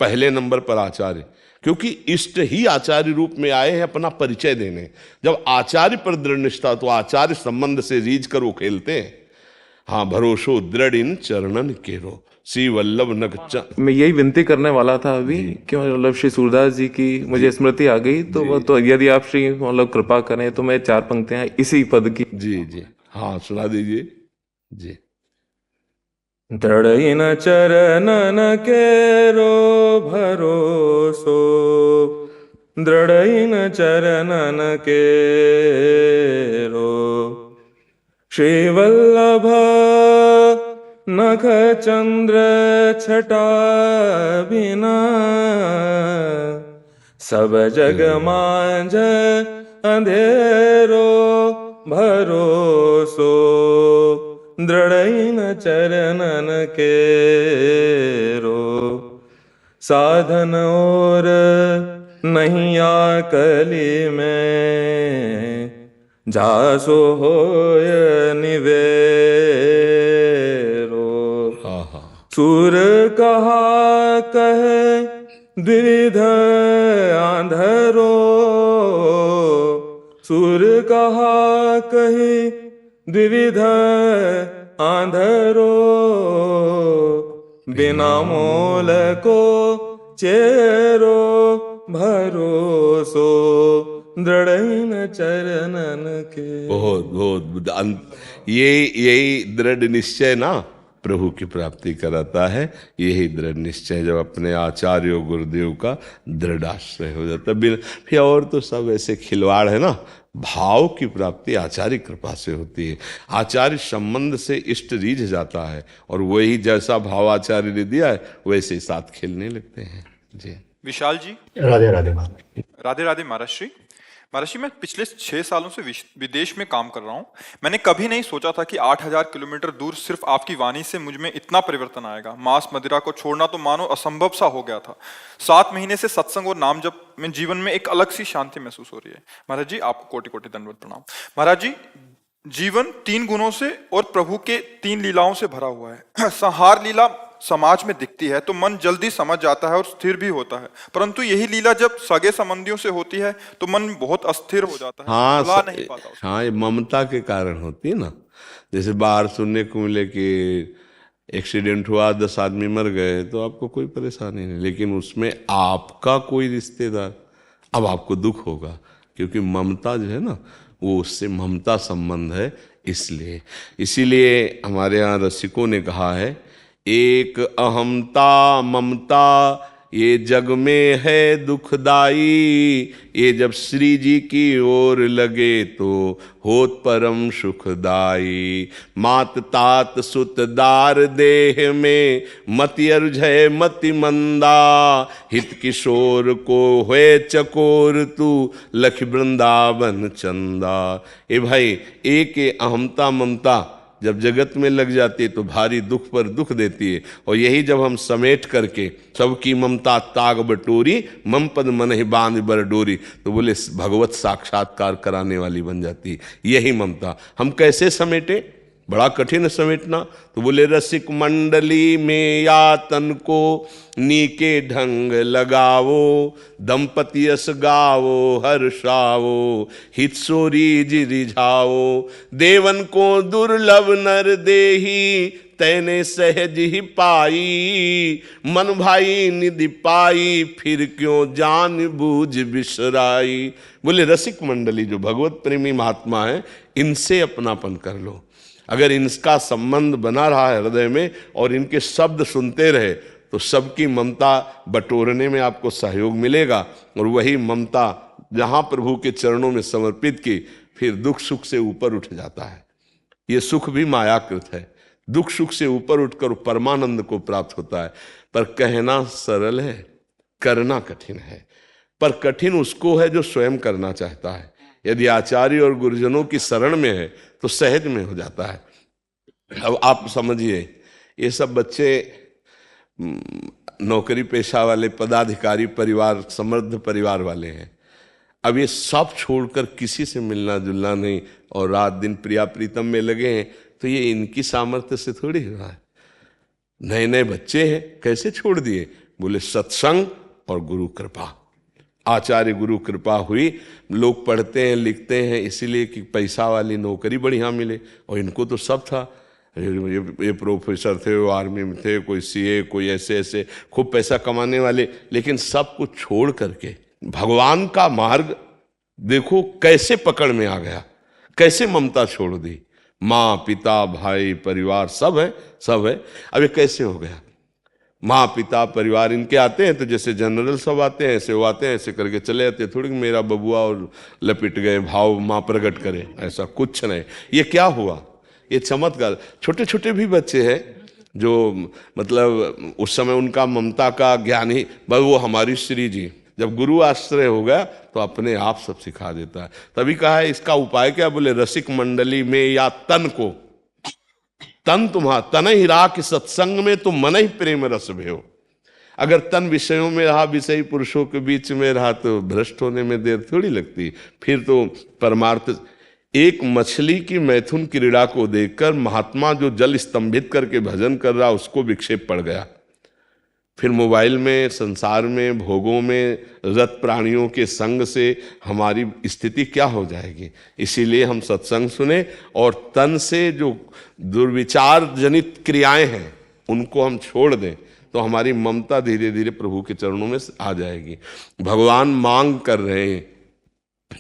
पहले नंबर पर आचार्य, क्योंकि इष्ट ही आचार्य रूप में आए हैं अपना परिचय देने। जब आचार्य पर दृढ़ निष्ठा, तो आचार्य संबंध से रीझ कर वो खेलते हैं। हाँ, भरोसो दृढ़ इन चरणन केरो, श्री वल्लभ नग। मैं यही विनती करने वाला था अभी कि मतलब श्री सूरदास जी की मुझे स्मृति आ गई, तो वो तो यदि आप श्री मतलब कृपा करें तो मैं 4 पंक्तियां इसी पद की। जी जी हाँ सुना दीजिए जी। दृढ़ चरणन केरो भरोसो, दृढ़ चरणन केरो, श्रीवल्लभ नख चंद्र छटा बिना, सब जग मांझ अंधेरो भरोसो, दृढ़ चरणन केरो, साधन और नहीं आकली में, जासो होय निवेरो, सुर कहा कहे द्विविध आंधरो, सुर कहा कहे द्विविध आंधरो, बिना मोल को चेरो भरोसो, दृढ़ चरणन के। बहुत बहुत यही दृढ़ निश्चय ना प्रभु की प्राप्ति कराता है। यही दृढ़ निश्चय जब अपने आचार्य गुरुदेव का दृढ़ आश्रय हो जाता है। फिर और तो सब ऐसे खिलवाड़ है ना, भाव की प्राप्ति आचार्य कृपा से होती है। आचार्य संबंध से इष्ट रीझ जाता है, और वही जैसा भाव आचार्य ने दिया है वैसे ही साथ खेलने लगते हैं। जी विशाल जी, राधे राधे महाराज। राधे राधे महाराज श्री। महाराज जी, मैं पिछले 6 सालों से विदेश में काम कर रहा हूँ। मैंने कभी नहीं सोचा था कि 8000 किलोमीटर दूर सिर्फ आपकी वाणी से मुझ में इतना परिवर्तन आएगा। मांस मदिरा को छोड़ना तो मानो असंभव सा हो गया था। 7 महीने से सत्संग और नाम जप में जीवन में एक अलग सी शांति महसूस हो रही है। महाराज जी, आपको कोटि कोटि दंडवत प्रणाम। महाराज जी, जीवन 3 गुणों से और प्रभु के 3 लीलाओं से भरा हुआ है। संहार लीला समाज में दिखती है तो मन जल्दी समझ जाता है और स्थिर भी होता है, परंतु यही लीला जब सगे संबंधियों से होती है तो मन बहुत अस्थिर हो जाता है। हाँ नहीं पाता हाँ, ये ममता के कारण होती है ना। जैसे बाहर सुनने को मिले कि एक्सीडेंट हुआ, 10 आदमी मर गए, तो आपको कोई परेशानी नहीं, लेकिन उसमें आपका कोई रिश्तेदार, अब आपको दुख होगा, क्योंकि ममता जो है ना, वो उससे ममता संबंध है। इसीलिए हमारे यहाँ रसिकों ने कहा है, एक अहमता ममता ये जग में है दुखदाई, ये जब श्री जी की ओर लगे तो होत परम सुखदाई। मात तात सुत दार देह में मति अर्झय मति मंदा, हित किशोर को हुए चकोर तू लख वृंदावन चंदा। ए भाई, एक अहमता ममता जब जगत में लग जाती है तो भारी दुख पर दुख देती है। और यही जब हम समेट करके सबकी ममता ताग बटोरी, मम पद मन ही बांध बर डोरी, तो बोले भगवत साक्षात्कार कराने वाली बन जाती है यही ममता। हम कैसे समेटे? बड़ा कठिन समेटना। तो बोले रसिक मंडली में या तन को नीके ढंग लगावो, दंपति यस गावो हर्षावो, हित सोरीज रिझाओ, देवन को दुर्लभ नर देही, तैने सहज ही पाई, मन भाई निधि पाई, फिर क्यों जान बूझ बिसराई। बोले रसिक मंडली जो भगवत प्रेमी महात्मा है, इनसे अपनापन कर लो। अगर इनका संबंध बना रहा है हृदय में और इनके शब्द सुनते रहे तो सबकी ममता बटोरने में आपको सहयोग मिलेगा। और वही ममता जहाँ प्रभु के चरणों में समर्पित की, फिर दुख सुख से ऊपर उठ जाता है। ये सुख भी मायाकृत है। दुख सुख से ऊपर उठकर परमानंद को प्राप्त होता है। पर कहना सरल है, करना कठिन है। पर कठिन उसको है जो स्वयं करना चाहता है। यदि आचार्य और गुरुजनों की शरण में है तो सहज में हो जाता है। अब आप समझिए, ये सब बच्चे नौकरी पेशा वाले, पदाधिकारी परिवार, समृद्ध परिवार वाले हैं। अब ये सब छोड़कर किसी से मिलना जुलना नहीं और रात दिन प्रिया प्रीतम में लगे हैं, तो ये इनकी सामर्थ्य से थोड़ी हो रहा है। नए नए बच्चे हैं, कैसे छोड़ दिए? बोले सत्संग और गुरु कृपा। आचार्य गुरु कृपा हुई। लोग पढ़ते हैं लिखते हैं इसीलिए कि पैसा वाली नौकरी बढ़िया मिले, और इनको तो सब था। ये प्रोफेसर थे, वो आर्मी में थे, कोई सीए, कोई ऐसे ऐसे खूब पैसा कमाने वाले। लेकिन सब कुछ छोड़ करके भगवान का मार्ग देखो कैसे पकड़ में आ गया, कैसे ममता छोड़ दी। माँ पिता भाई परिवार सब है, सब है। अब ये कैसे हो गया? माँ पिता परिवार इनके आते हैं तो जैसे जनरल सब आते हैं ऐसे वो आते हैं, ऐसे करके चले जाते हैं। थोड़ी मेरा बबुआ और लपिट गए, भाव माँ प्रकट करे, ऐसा कुछ नहीं। ये क्या हुआ? ये चमत्कार। छोटे छोटे भी बच्चे हैं जो मतलब उस समय उनका ममता का ज्ञान ही, बस वो हमारी श्री जी जब गुरु आश्रय हो गया तो अपने आप सब सिखा देता है। तभी कहा है इसका उपाय क्या? बोले रसिक मंडली में या तन को, तन तुम्हारा तन ही रहा कि सत्संग में तुम मन ही प्रेम रस भयो। अगर तन विषयों में रहा, विषयी पुरुषों के बीच में रहा, तो भ्रष्ट होने में देर थोड़ी लगती। फिर तो परमार्थ। एक मछली की मैथुन क्रीड़ा को देखकर महात्मा जो जल स्तंभित करके भजन कर रहा उसको विक्षेप पड़ गया। फिर मोबाइल में, संसार में, भोगों में, रत प्राणियों के संग से हमारी स्थिति क्या हो जाएगी। इसीलिए हम सत्संग सुने और तन से जो दुर्विचार जनित क्रियाएं हैं उनको हम छोड़ दें तो हमारी ममता धीरे धीरे प्रभु के चरणों में आ जाएगी। भगवान मांग कर रहे हैं,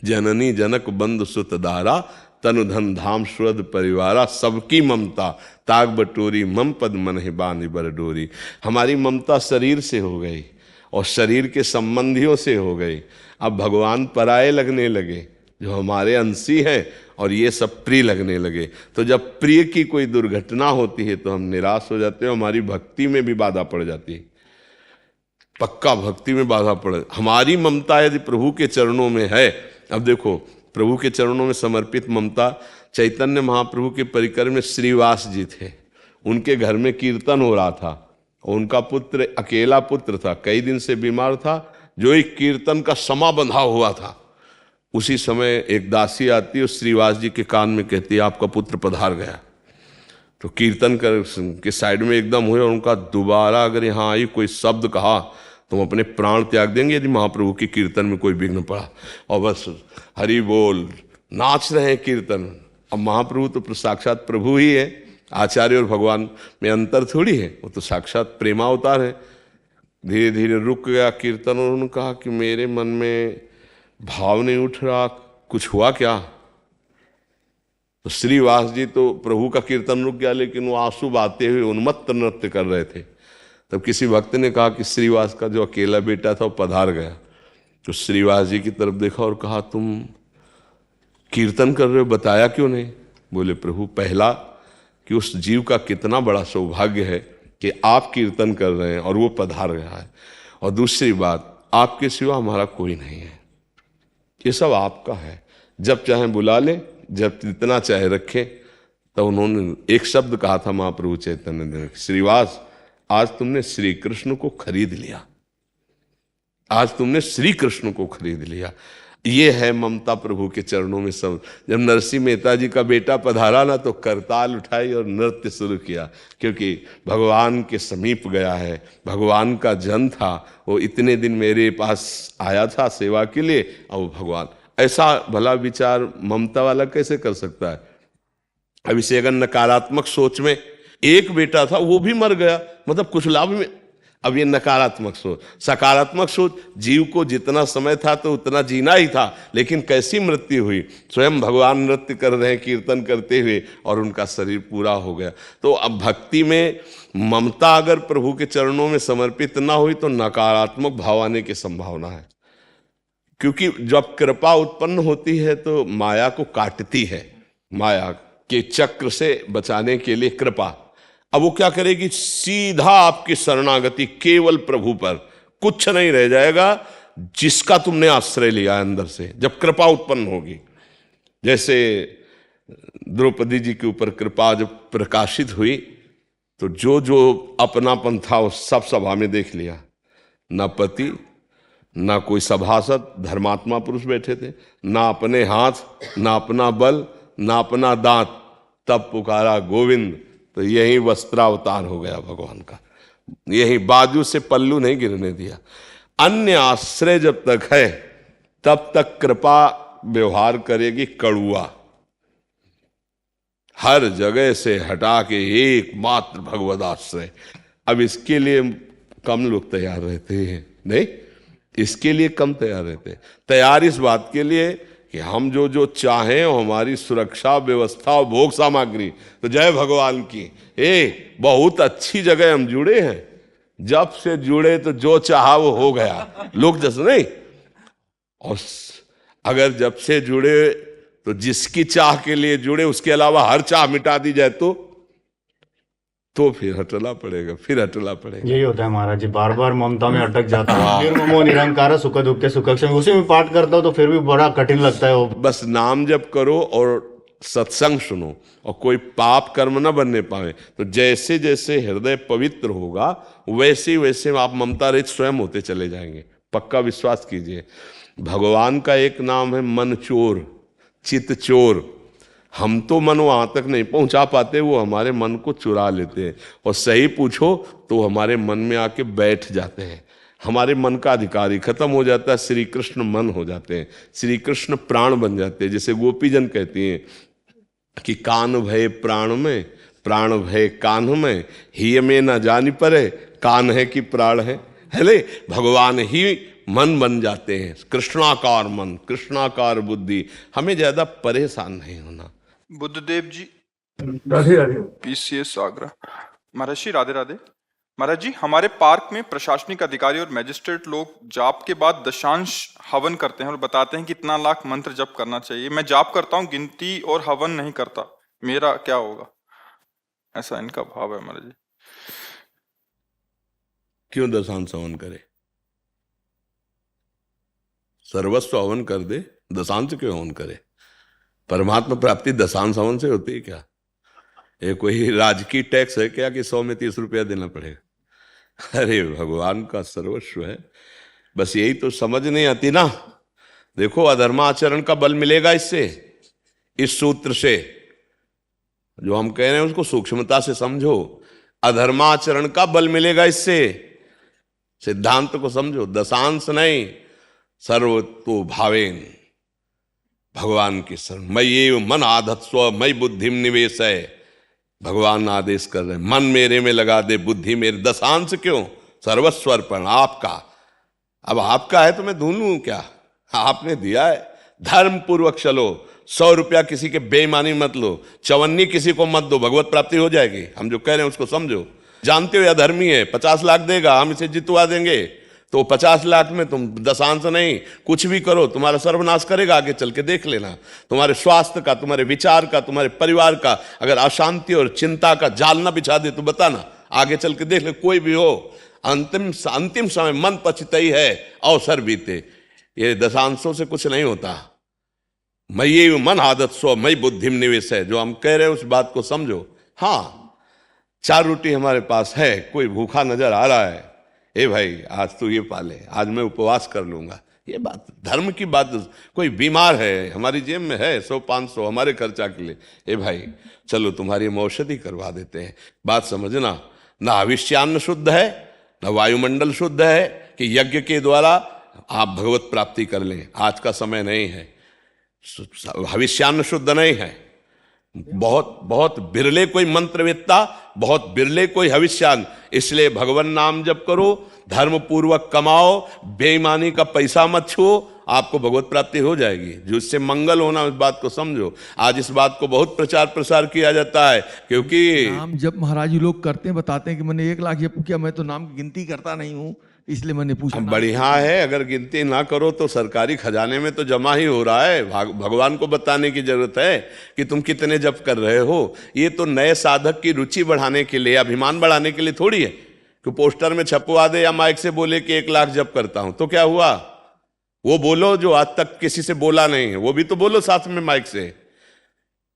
जननी जनक बंधु सुत दारा, तनु धन धाम सुरद परिवारा, सबकी ममता ताग बटोरी, मम पद मन ही बांध बर डोरी। हमारी ममता शरीर से हो गई और शरीर के संबंधियों से हो गई। अब भगवान पराये लगने लगे जो हमारे अंशी हैं, और ये सब प्रिय लगने लगे। तो जब प्रिय की कोई दुर्घटना होती है तो हम निराश हो जाते हैं, हमारी भक्ति में भी बाधा पड़ जाती है। पक्का भक्ति में बाधा पड़े। हमारी ममता यदि प्रभु के चरणों में है, अब देखो प्रभु के चरणों में समर्पित ममता। चैतन्य महाप्रभु के परिकर में श्रीवास जी थे, उनके घर में कीर्तन हो रहा था और उनका पुत्र अकेला पुत्र था, कई दिन से बीमार था, जो एक कीर्तन का समा बंधा हुआ था। उसी समय एक दासी आती है, श्रीवास जी के कान में कहती है आपका पुत्र पधार गया। तो कीर्तन कर के साइड में एकदम हुए और उनका दोबारा अगर यहाँ आई कोई शब्द कहा तो हम अपने प्राण त्याग देंगे यदि महाप्रभु के कीर्तन में कोई विघ्न पड़ा। और बस हरि बोल नाच रहे हैं कीर्तन। अब महाप्रभु तो साक्षात प्रभु ही है, आचार्य और भगवान में अंतर थोड़ी है, वो तो साक्षात प्रेमावतार है। धीरे धीरे रुक गया कीर्तन और उन्होंने कहा कि मेरे मन में भाव नहीं उठ रहा, कुछ हुआ क्या? तो श्रीवास जी तो प्रभु का कीर्तन रुक गया, लेकिन वो आंसू बहाते हुए उन्मत्त नृत्य कर रहे थे। तब किसी भक्त ने कहा कि श्रीवास का जो अकेला बेटा था वो पधार गया। तो श्रीवास जी की तरफ देखा और कहा तुम कीर्तन कर रहे हो, बताया क्यों नहीं? बोले प्रभु पहला कि उस जीव का कितना बड़ा सौभाग्य है कि आप कीर्तन कर रहे हैं और वो पधार गया है, और दूसरी बात आपके सिवा हमारा कोई नहीं है, ये सब आपका है, जब चाहे बुला ले, जब जितना चाहे रखें। तो उन्होंने एक शब्द कहा था महाप्रभु चैतन्य देव, श्रीवास आज तुमने श्री कृष्ण को खरीद लिया, आज तुमने श्री कृष्ण को खरीद लिया। ये है ममता प्रभु के चरणों में सब। जब नरसिंह मेहता जी का बेटा पधारा ना तो करताल उठाई और नृत्य शुरू किया, क्योंकि भगवान के समीप गया है, भगवान का जन था वो, इतने दिन मेरे पास आया था सेवा के लिए, और भगवान ऐसा भला विचार ममता वाला कैसे कर सकता है। अब इसे अगर नकारात्मक सोच में, एक बेटा था वो भी मर गया, मतलब कुछ लाभ में, अब ये नकारात्मक सोच। सकारात्मक सोच, जीव को जितना समय था तो उतना जीना ही था, लेकिन कैसी मृत्यु हुई, स्वयं भगवान नृत्य कर रहे हैं कीर्तन करते हुए और उनका शरीर पूरा हो गया। तो अब भक्ति में ममता अगर प्रभु के चरणों में समर्पित ना हुई तो नकारात्मक भाव आने की संभावना है, क्योंकि जब कृपा उत्पन्न होती है तो माया को काटती है, माया के चक्र से बचाने के लिए कृपा। अब वो क्या करेगी, सीधा आपकी शरणागति केवल प्रभु पर, कुछ नहीं रह जाएगा जिसका तुमने आश्रय लिया अंदर से, जब कृपा उत्पन्न होगी। जैसे द्रौपदी जी के ऊपर कृपा जब प्रकाशित हुई तो जो जो अपनापन था वो सब सभा में देख लिया, ना पति ना कोई सभासद, धर्मात्मा पुरुष बैठे थे, ना अपने हाथ ना अपना बल ना अपना दांत, तब पुकारा गोविंद, तो यही वस्त्रावतार हो गया भगवान का, यही बाजू से पल्लू नहीं गिरने दिया। अन्य आश्रय जब तक है तब तक कृपा व्यवहार करेगी कड़ुआ, हर जगह से हटा के एकमात्र भगवद आश्रय। अब इसके लिए कम लोग तैयार रहते हैं, नहीं, इसके लिए कम तैयार रहते हैं। तैयार इस बात के लिए कि हम जो जो चाहें हमारी सुरक्षा व्यवस्था और भोग सामग्री, तो जय भगवान की, बहुत अच्छी जगह हम जुड़े हैं, जब से जुड़े तो जो चाहा वो हो गया, लोग जैसे नहीं। और अगर जब से जुड़े तो जिसकी चाह के लिए जुड़े उसके अलावा हर चाह मिटा दी जाए तो फिर हटना पड़ेगा, फिर हटना पड़ेगा। यही होता है महाराज जी, बार बार ममता में अटक जाता है। निर्ममो निरंकार सुख दुख के सुखक्षम, उसी में पाठ करता हूँ तो फिर भी बड़ा कठिन लगता है वो। बस नाम जप करो और सत्संग सुनो और कोई पाप कर्म न बनने पावे, तो जैसे जैसे हृदय पवित्र होगा वैसे वैसे आप ममता रहित स्वयं होते चले जाएंगे। पक्का विश्वास कीजिए। भगवान का एक नाम है मन चोर, चित चोर। हम तो मन वहां तक नहीं पहुंचा पाते, वो हमारे मन को चुरा लेते हैं, और सही पूछो तो हमारे मन में आके बैठ जाते हैं, हमारे मन का अधिकारी खत्म हो जाता है, श्री कृष्ण मन हो जाते हैं, श्री कृष्ण प्राण बन जाते हैं। जैसे गोपीजन कहती हैं कि कान भय प्राण में, प्राण भय कान में, ही में न जानी परे, कान है कि प्राण है, ले भगवान ही मन बन जाते हैं। कृष्णाकार मन, कृष्णाकार बुद्धि, हमें ज्यादा परेशान नहीं होना। बुद्धदेव जी, राधे राधे। पीसीएस आगरा। महर्षि राधे राधे। महाराज जी, हमारे पार्क में प्रशासनिक अधिकारी और मैजिस्ट्रेट लोग जाप के बाद दशांश हवन करते हैं और बताते हैं कि इतना लाख मंत्र जप करना चाहिए। मैं जाप करता हूँ, गिनती और हवन नहीं करता, मेरा क्या होगा? ऐसा इनका भाव है महाराज जी। क्यों दशांश हवन करे? सर्वस्व हवन कर दे, दशांश क्यों हवन करे? परमात्मा प्राप्ति दशांश हवन से होती है क्या? ये कोई राजकीय टैक्स है क्या कि 100 में 30 रुपया देना पड़ेगा? अरे भगवान का सर्वस्व है, बस यही तो समझ नहीं आती ना। देखो, अधर्माचरण का बल मिलेगा इससे, इस सूत्र से जो हम कह रहे हैं उसको सूक्ष्मता से समझो। अधर्माचरण का बल मिलेगा इससे, सिद्धांत को समझो। दशांश नहीं, सर्व तो भावेन, भगवान की शरण। मैं ये मन आधत्स्व मई बुद्धिम निवेश है, भगवान आदेश कर रहे हैं, मन मेरे में लगा दे, बुद्धि मेरे। दशांश क्यों? सर्वस्वर्पण आपका। अब आपका है तो मैं ढूंढूं क्या? आपने दिया है, धर्म पूर्वक चलो। 100 रुपया किसी के बेईमानी मत लो, चवन्नी किसी को मत दो, भगवत प्राप्ति हो जाएगी। हम जो कह रहे हैं उसको समझो। जानते हो यह धर्मी है, 50 लाख देगा, हम इसे जितवा देंगे, तो 50 लाख में तुम दशांश नहीं, कुछ भी करो, तुम्हारा सर्वनाश करेगा। आगे चल के देख लेना, तुम्हारे स्वास्थ्य का, तुम्हारे विचार का, तुम्हारे परिवार का अगर अशांति और चिंता का जाल ना बिछा दे तो बताना, आगे चल के देख ले। कोई भी हो, अंतिम समय मन पछताई है, अवसर बीते। ये दशांशों से कुछ नहीं होता। मयि मन आदत सो मई बुद्धिम निवेश है, जो हम कह रहे हैं उस बात को समझो। हाँ, 4 रोटी हमारे पास है, कोई भूखा नजर आ रहा है, ए भाई आज तू ये पाले, आज मैं उपवास कर लूंगा, ये बात धर्म की बात। कोई बीमार है, हमारी जेब में है 100-500 हमारे खर्चा के लिए, ए भाई चलो तुम्हारी हम औषधि करवा देते हैं। बात समझना, ना हविष्यान्न शुद्ध है, ना वायुमंडल शुद्ध है कि यज्ञ के द्वारा आप भगवत प्राप्ति कर लें। आज का समय नहीं है, हविष्यान्न शुद्ध नहीं है। बहुत बहुत बिरले कोई मंत्रवेत्ता, बहुत बिरले कोई हविष्यान्न। इसलिए भगवान नाम जप करो, धर्म पूर्वक कमाओ, बेईमानी का पैसा मत छुओ, आपको भगवत प्राप्ति हो जाएगी। जिससे मंगल होना, इस बात को समझो। आज इस बात को बहुत प्रचार प्रसार किया जाता है, क्योंकि नाम जब महाराज जी लोग करते हैं, बताते हैं कि मैंने 1 लाख जप किया, मैं तो नाम की गिनती करता नहीं हूँ, इसलिए मैंने पूछा। बढ़िया है, अगर गिनती ना करो तो सरकारी खजाने में तो जमा ही हो रहा है। भगवान को बताने की जरूरत है कि तुम कितने जप कर रहे हो। ये तो नए साधक की रुचि बढ़ाने के लिए, अभिमान बढ़ाने के लिए थोड़ी है कि पोस्टर में छपवा दे या माइक से बोले कि 1 लाख जप करता हूं, तो क्या हुआ। वो बोलो जो आज तक किसी से बोला नहीं है, वो भी तो बोलो साथ में माइक से।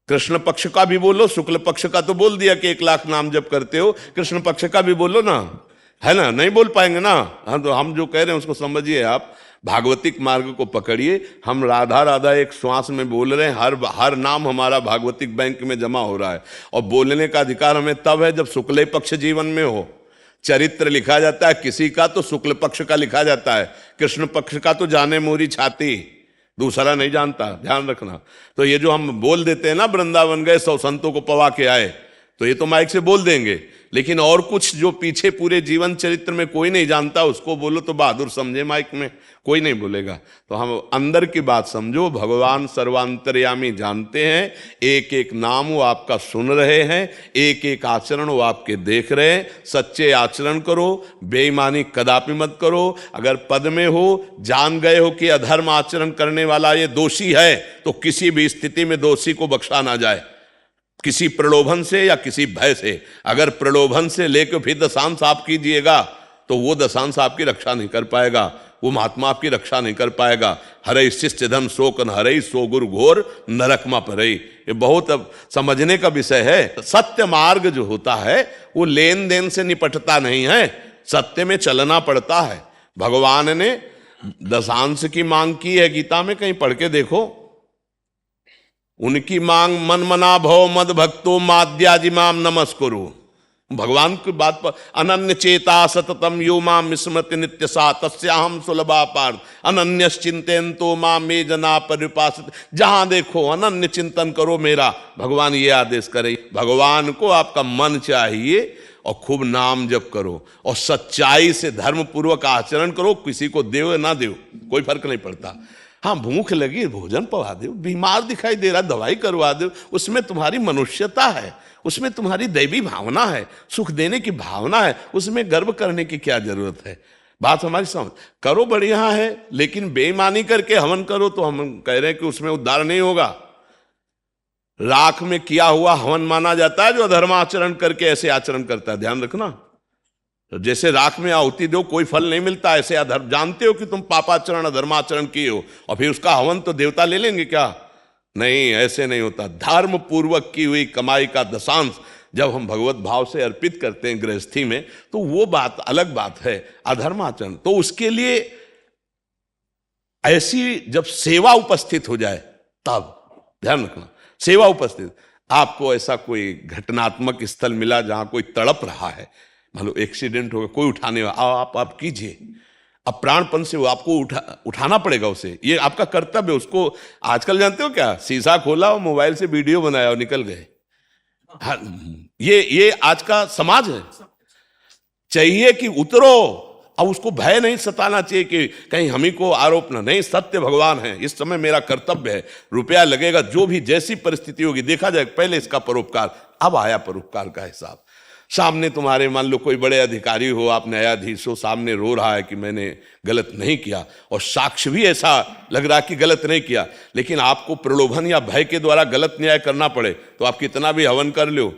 कृष्ण पक्ष का भी बोलो, शुक्ल पक्ष का तो बोल दिया कि 1 लाख नाम जप करते हो, कृष्ण पक्ष का भी बोलो ना, है ना। नहीं बोल पाएंगे ना। हाँ, तो हम जो कह रहे हैं उसको समझिए आप। भागवतिक मार्ग को पकड़िए। हम राधा राधा एक श्वास में बोल रहे हैं, हर नाम हमारा भागवतिक बैंक में जमा हो रहा है। और बोलने का अधिकार हमें तब है जब शुक्ल पक्ष जीवन में हो। चरित्र लिखा जाता है किसी का तो शुक्ल पक्ष का लिखा जाता है, कृष्ण पक्ष का तो जाने मोरी छाती, दूसरा नहीं जानता, ध्यान रखना। तो ये जो हम बोल देते हैं ना, वृंदावन गए 100 संतों को पवा के आए, तो ये तो माइक से बोल देंगे, लेकिन और कुछ जो पीछे पूरे जीवन चरित्र में कोई नहीं जानता, उसको बोलो तो बहादुर समझे, माइक में कोई नहीं बोलेगा। तो हम अंदर की बात समझो। भगवान सर्वांतर्यामी जानते हैं, एक एक नाम वो आपका सुन रहे हैं, एक एक आचरण वो आपके देख रहे हैं। सच्चे आचरण करो, बेईमानी कदापि मत करो। अगर पद में हो, जान गए हो कि अधर्म आचरण करने वाला ये दोषी है, तो किसी भी स्थिति में दोषी को बख्शा ना जाए, किसी प्रलोभन से या किसी भय से। अगर प्रलोभन से लेकर फिर दशांश आप कीजिएगा तो वो दशांश आपकी रक्षा नहीं कर पाएगा, वो महात्मा आपकी रक्षा नहीं कर पाएगा। हरे शिष्य धन शोकन हरे, सो गुरु घोर नरकमा परे। ये बहुत अब समझने का विषय है। सत्य मार्ग जो होता है वो लेन देन से निपटता नहीं है, सत्य में चलना पड़ता है। भगवान ने दशांश की मांग की है, गीता में कहीं पढ़ के देखो। उनकी मांग मन मना भव मद भक्तो माद्याजिमाम नमस्कुरु। भगवान की बात पर अनन्य चेता सततम यो माम विस्मृति नित्य सा तस्याहम सुलभा पार्थ अनन्यश्चिंतयन्तो माम मे जना परिपासित। जहां देखो अनन्य चिंतन करो मेरा। भगवान ये आदेश करे। भगवान को आपका मन चाहिए और खूब नाम जप करो और सच्चाई से धर्म पूर्वक आचरण करो। किसी को देव ना देव कोई फर्क नहीं पड़ता। हाँ, भूख लगी भोजन पवा दो, बीमार दिखाई दे रहा दवाई करवा दो, उसमें तुम्हारी मनुष्यता है, उसमें तुम्हारी दैवी भावना है, सुख देने की भावना है, उसमें गर्व करने की क्या जरूरत है। बात हमारी समझ करो, बढ़िया है, लेकिन बेईमानी करके हवन करो तो हम कह रहे हैं कि उसमें उद्धार नहीं होगा। राख में किया हुआ हवन माना जाता है जो अधर्माचरण करके ऐसे आचरण करता है, ध्यान रखना। जैसे राख में आहुति दो कोई फल नहीं मिलता, ऐसे अधर्म जानते हो कि तुम पापाचरण अधर्माचरण किए हो और फिर उसका हवन तो देवता ले लेंगे क्या? नहीं, ऐसे नहीं होता। धर्म पूर्वक की हुई कमाई का दशांश जब हम भगवत भाव से अर्पित करते हैं गृहस्थी में, तो वो बात अलग बात है। अधर्माचरण तो उसके लिए ऐसी जब सेवा उपस्थित हो जाए तब ध्यान रखना। सेवा उपस्थित, आपको ऐसा कोई घटनात्मक स्थल मिला जहां कोई तड़प रहा है, मान लो एक्सीडेंट हो गया, कोई उठाने वाला, आप कीजिए। अब प्राणपन से वो आपको उठाना पड़ेगा उसे, ये आपका कर्तव्य है। उसको आजकल जानते हो क्या, शीशा खोला और मोबाइल से वीडियो बनाया और निकल गए। हाँ, ये आज का समाज है। चाहिए कि उतरो, अब उसको भय नहीं सताना चाहिए कि कहीं हम ही को आरोप ना। नहीं, सत्य भगवान है, इस समय मेरा कर्तव्य है, रुपया लगेगा, जो भी जैसी परिस्थिति होगी देखा जाए। पहले इसका परोपकार, अब आया परोपकार का हिसाब। सामने तुम्हारे मान लो कोई बड़े अधिकारी हो, आप न्यायाधीश हो, सामने रो रहा है कि मैंने गलत नहीं किया और साक्ष्य भी ऐसा लग रहा है कि गलत नहीं किया, लेकिन आपको प्रलोभन या भय के द्वारा गलत न्याय करना पड़े तो आप कितना भी हवन कर लो,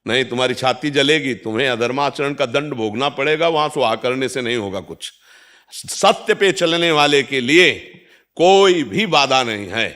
नहीं, तुम्हारी छाती जलेगी, तुम्हें अधर्माचरण का दंड भोगना पड़ेगा। वहां सुहा करने से नहीं होगा कुछ। सत्य पे चलने वाले के लिए कोई भी बाधा नहीं है,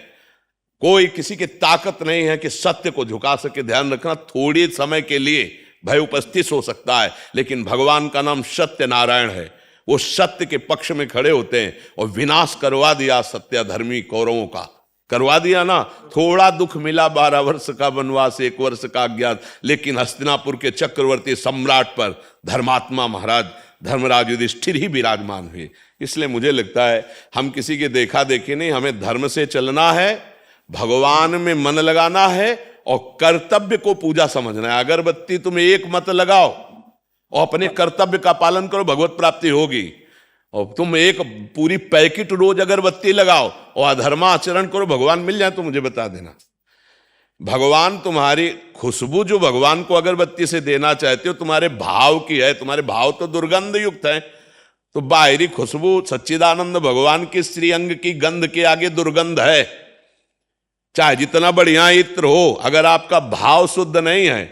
कोई किसी की ताकत नहीं है कि सत्य को झुका सके। ध्यान रखना, थोड़ी समय के लिए भय उपस्थित हो सकता है, लेकिन भगवान का नाम सत्य नारायण है। वो सत्य के पक्ष में खड़े होते हैं और विनाश करवा दिया सत्याधर्मी कौरवों का, करवा दिया ना। थोड़ा दुख मिला, 12 वर्ष का वनवास, 1 वर्ष का अज्ञात, लेकिन हस्तिनापुर के चक्रवर्ती सम्राट पर धर्मात्मा महाराज धर्मराज युधिष्ठिर ही विराजमान हुए। इसलिए मुझे लगता है हम किसी के देखा देखी नहीं, हमें धर्म से चलना है, भगवान में मन लगाना है और कर्तव्य को पूजा समझना है। अगरबत्ती तुम एक मत लगाओ और अपने कर्तव्य का पालन करो, भगवत प्राप्ति होगी। और तुम एक पूरी पैकेट रोज अगरबत्ती लगाओ और अधर्माचरण करो, भगवान मिल जाए तो मुझे बता देना। भगवान तुम्हारी खुशबू जो भगवान को अगरबत्ती से देना चाहते हो, तुम्हारे भाव की है। तुम्हारे भाव तो दुर्गंध युक्त है, तो बाहरी खुशबू सच्चिदानंद भगवान की श्री अंग की गंध के आगे दुर्गंध है। चाहे जितना बढ़िया इत्र हो, अगर आपका भाव शुद्ध नहीं है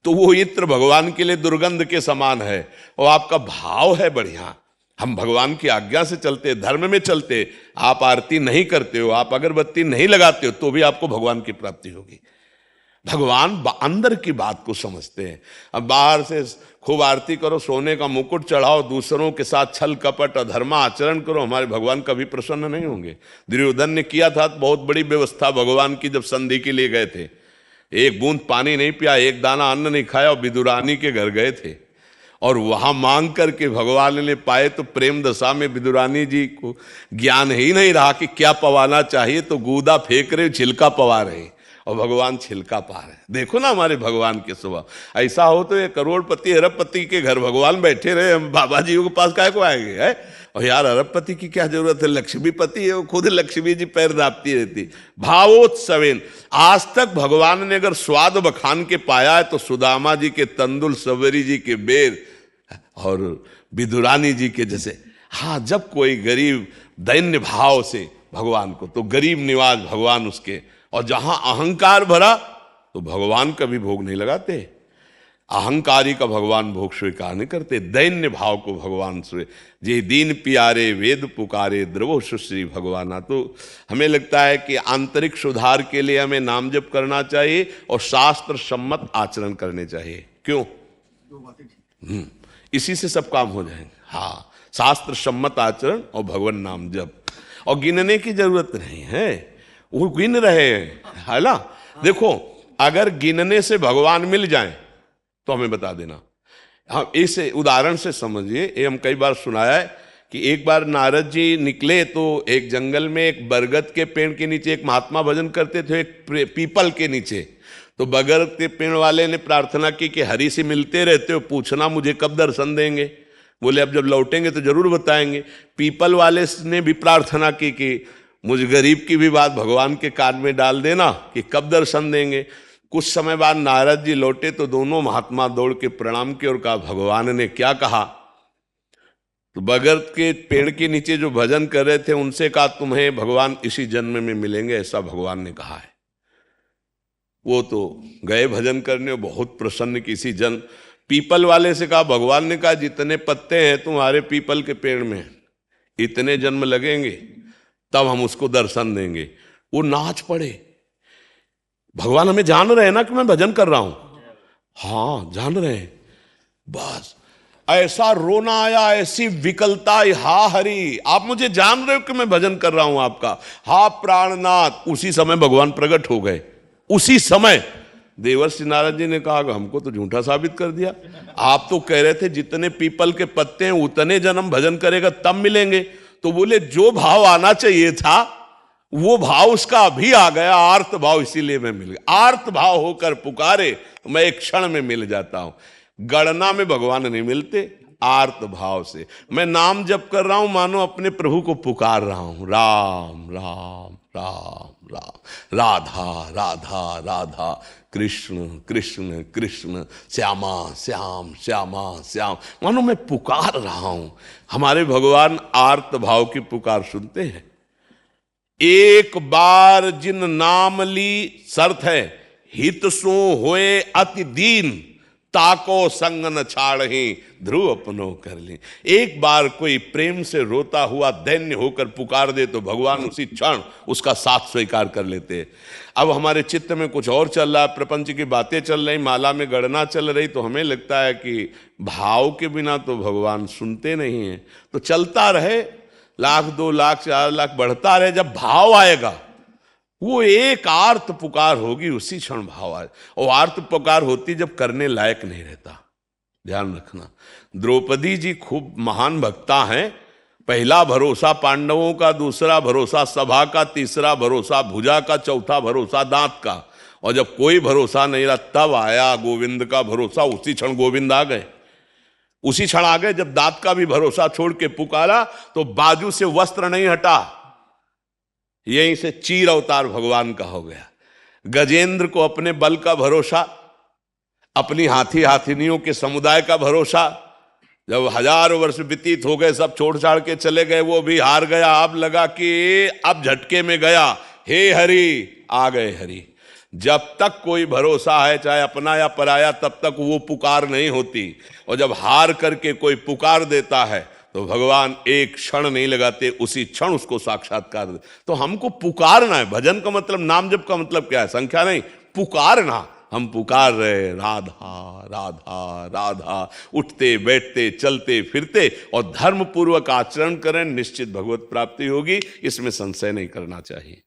तो वो इत्र भगवान के लिए दुर्गंध के समान है। और आपका भाव है बढ़िया, हम भगवान की आज्ञा से चलते, धर्म में चलते। आप आरती नहीं करते हो, आप अगरबत्ती नहीं लगाते हो, तो भी आपको भगवान की प्राप्ति होगी। भगवान अंदर की बात को समझते हैं। अब बाहर से खूब आरती करो, सोने का मुकुट चढ़ाओ, दूसरों के साथ छल कपट अधर्मा आचरण करो, हमारे भगवान कभी प्रसन्न नहीं होंगे। दुर्योधन ने किया था बहुत बड़ी व्यवस्था भगवान की, जब संधि के लिए गए थे। एक बूंद पानी नहीं पिया, एक दाना अन्न नहीं खाया, और विदुरानी के घर गए थे और वहां मांग करके भगवान ने पाए। तो प्रेम दशा में विदुरानी जी को ज्ञान ही नहीं रहा कि क्या पवाना चाहिए, तो गूदा फेंक रहे, छिलका पवा रहे, और भगवान छिलका पा रहे। देखो ना हमारे भगवान के स्वभाव। ऐसा हो तो ये करोड़पति अरबपति के घर भगवान बैठे रहे, हम बाबा जी के पास काय को आएंगे है? और यार अरबपति की क्या जरूरत है, लक्ष्मीपति है, वो खुद लक्ष्मी जी पैर दापती रहती। भावोत्सवेन, आज तक भगवान ने अगर स्वाद बखान के पाया है तो सुदामा जी के तंदुल, सवेरी जी के बेर और विदुरानी जी के जैसे। हाँ, जब कोई गरीब दैन्य भाव से भगवान को, तो गरीब निवाज भगवान उसके, और जहां अहंकार भरा तो भगवान कभी भोग नहीं लगाते। अहंकारी का भगवान भोग स्वीकार नहीं करते। दैन्य भाव को भगवान स्वे, जे दीन प्यारे वेद पुकारे द्रवो सुश्री भगवाना। तो हमें लगता है कि आंतरिक सुधार के लिए हमें नाम जप करना चाहिए और शास्त्र सम्मत आचरण करने चाहिए। क्यों? इसी से सब काम हो जाएंगे। हाँ, शास्त्र सम्मत आचरण और भगवान नाम जप, और गिनने की जरूरत नहीं है, वो गिन रहे हैं, है ना। देखो, अगर गिनने से भगवान मिल जाए तो हमें बता देना। हम इस उदाहरण से समझिए, ये हम कई बार सुनाया है कि एक बार नारद जी निकले तो एक जंगल में एक बरगद के पेड़ के नीचे एक महात्मा भजन करते थे, एक पीपल के नीचे। तो बरगद के पेड़ वाले ने प्रार्थना की कि हरि से मिलते रहते हो, पूछना मुझे कब दर्शन देंगे। बोले अब जब लौटेंगे तो जरूर बताएंगे। पीपल वाले ने भी प्रार्थना की कि मुझ गरीब की भी बात भगवान के कान में डाल देना कि कब दर्शन देंगे। कुछ समय बाद नारद जी लौटे तो दोनों महात्मा दौड़ के प्रणाम किए और कहा भगवान ने क्या कहा। तो बरगद के पेड़ के नीचे जो भजन कर रहे थे उनसे कहा तुम्हें भगवान इसी जन्म में मिलेंगे, ऐसा भगवान ने कहा है। वो तो गए भजन करने, बहुत प्रसन्न किसी जन। पीपल वाले से कहा, भगवान ने कहा जितने पत्ते हैं तुम्हारे पीपल के पेड़ में इतने जन्म लगेंगे तब हम उसको दर्शन देंगे। वो नाच पड़े, भगवान हमें जान रहे हैं ना कि मैं भजन कर रहा हूं। हाँ, जान रहे हैं। बस ऐसा रोना आया, ऐसी विकलता, हा हरि आप मुझे जान रहे हो कि मैं भजन कर रहा हूं आपका, हा प्राणनाथ। उसी समय भगवान प्रकट हो गए। उसी समय देवर्षि नारद जी ने कहा हमको तो झूठा साबित कर दिया, आप तो कह रहे थे जितने पीपल के पत्ते हैं उतने जन्म भजन करेगा तब मिलेंगे। तो बोले जो भाव आना चाहिए था वो भाव उसका अभी आ गया, आर्त भाव, इसीलिए मैं मिल गया। आर्त भाव होकर पुकारे तो मैं एक क्षण में मिल जाता हूं। गणना में भगवान नहीं मिलते, आर्त भाव से। मैं नाम जप कर रहा हूं, मानो अपने प्रभु को पुकार रहा हूं, राम राम राम राम, राधा राधा राधा, कृष्ण कृष्ण कृष्ण, श्यामा श्याम श्यामा श्याम, मानो मैं पुकार रहा हूं। हमारे भगवान आर्त भाव की पुकार सुनते हैं। एक बार जिन नाम ली शर्त है, हित सो होए अति दीन, ताको संग न छाड़ही ध्रुव अपनो कर ली। एक बार कोई प्रेम से रोता हुआ दैन्य होकर पुकार दे तो भगवान उसी क्षण उसका साथ स्वीकार कर लेते। अब हमारे चित्त में कुछ और चल रहा है, प्रपंच की बातें चल रही, माला में गणना चल रही, तो हमें लगता है कि भाव के बिना तो भगवान सुनते नहीं हैं। तो चलता रहे, 1,00,000 2,00,000 4,00,000 बढ़ता रहे, जब भाव आएगा वो एक आर्त पुकार होगी, उसी क्षण भाव आए। और आर्त पुकार होती जब करने लायक नहीं रहता। ध्यान रखना, द्रौपदी जी खूब महान भक्ता हैं। पहला भरोसा पांडवों का, दूसरा भरोसा सभा का, तीसरा भरोसा भुजा का, चौथा भरोसा दांत का। और जब कोई भरोसा नहीं रहा तब आया गोविंद का भरोसा, उसी क्षण गोविंद आ गए, उसी क्षण आ गए। जब दांत का भी भरोसा छोड़ के पुकारा तो बाजू से वस्त्र नहीं हटा, यहीं से चीर अवतार भगवान का हो गया। गजेंद्र को अपने बल का भरोसा, अपनी हाथी हाथिनियों के समुदाय का भरोसा, जब 1000 वर्ष व्यतीत हो गए, सब छोड़ छाड़ के चले गए, वो भी हार गया। अब लगा कि अब झटके में गया, हे हरि, आ गए हरि। जब तक कोई भरोसा है, चाहे अपना या पराया, तब तक वो पुकार नहीं होती। और जब हार करके कोई पुकार देता है तो भगवान एक क्षण नहीं लगाते, उसी क्षण उसको साक्षात्कार दे। तो हमको पुकारना है। भजन का मतलब, नाम जप का मतलब क्या है? संख्या नहीं, पुकारना। हम पुकार रहे राधा राधा राधा, उठते बैठते चलते फिरते और धर्म पूर्वक आचरण करें, निश्चित भगवत प्राप्ति होगी, इसमें संशय नहीं करना चाहिए।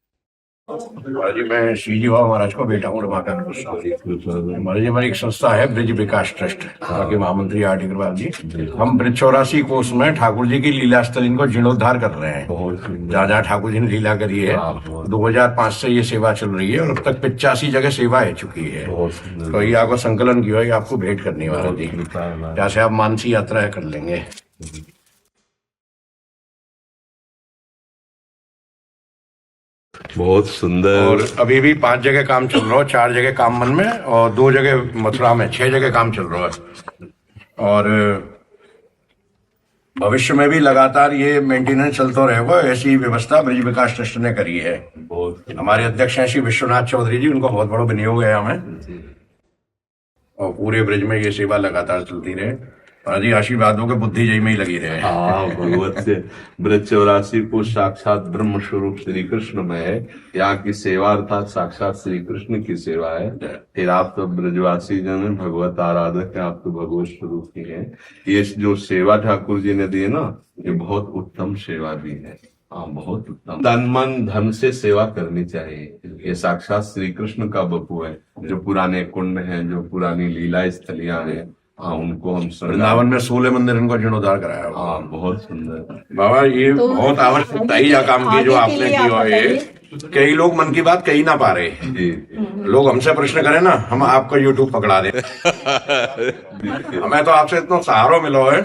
महाराज जी, मैं श्री जी बाबा महाराज को बेटा हूँ रमाकांत गोस्वामी। महाराज जी, हमारी एक संस्था है ब्रिज विकास ट्रस्ट, के महामंत्री आर डी अग्रवाल जी। हम ब्रिज 84 कोष में ठाकुर जी की लीला स्थल इनको जीर्णोद्धार कर रहे हैं। जहाँ जहाँ ठाकुर जी ने लीला करी है, 2005 से ये सेवा चल रही है और अब तक 85 जगह सेवा है चुकी है। तो ये आपको संकलन की है, आपको भेंट करनी महाराज जी, जैसे आप मानसी यात्रा कर लेंगे। बहुत सुंदर। और अभी भी 5 जगह काम चल रहा है, 4 जगह काम मन में और 2 जगह मथुरा में, 6 जगह काम चल रहा है। और भविष्य में भी लगातार ये मेंटेनेंस चलता रहेगा। ऐसी व्यवस्था ब्रिज विकास ट्रस्ट ने करी है। हमारे अध्यक्ष हैं श्री विश्वनाथ चौधरी जी, उनको बहुत बड़ा विनियोग है हमें, और पूरे ब्रिज में ये सेवा लगातार चलती रहे। जी आशीर्वादों के बुद्धि जय में ही लगी रहे। हाँ, भगवत से ब्रज 84 को साक्षात ब्रह्म स्वरूप श्री कृष्ण में है। यहाँ की सेवा अर्थात साक्षात श्री कृष्ण की सेवा है। फिर आप तो ब्रजवासी जन हैं, भगवत आराधक है, आप तो भगवत स्वरूप ही हैं। ये जो सेवा ठाकुर जी ने दी है ना, ये बहुत उत्तम सेवा दी है। हाँ, बहुत उत्तम। तन मन धन से सेवा करनी चाहिए। ये साक्षात श्री कृष्ण का बपू है। जो पुराने कुंड हैं, जो पुरानी लीला स्थलियां हैं, हाँ, उनको हम वृंदावन में 16 मंदिर इनको जीर्णोद्धार कराया। हाँ, बहुत सुंदर बाबा, ये तो बहुत आवश्यकता ही यह काम की जो आपने की हुआ है। कई लोग मन की बात कही ना पा रहे। लोग हमसे प्रश्न करें ना, हम आपका यूट्यूब पकड़ा दें। हमें तो आपसे इतना सहारा मिला है।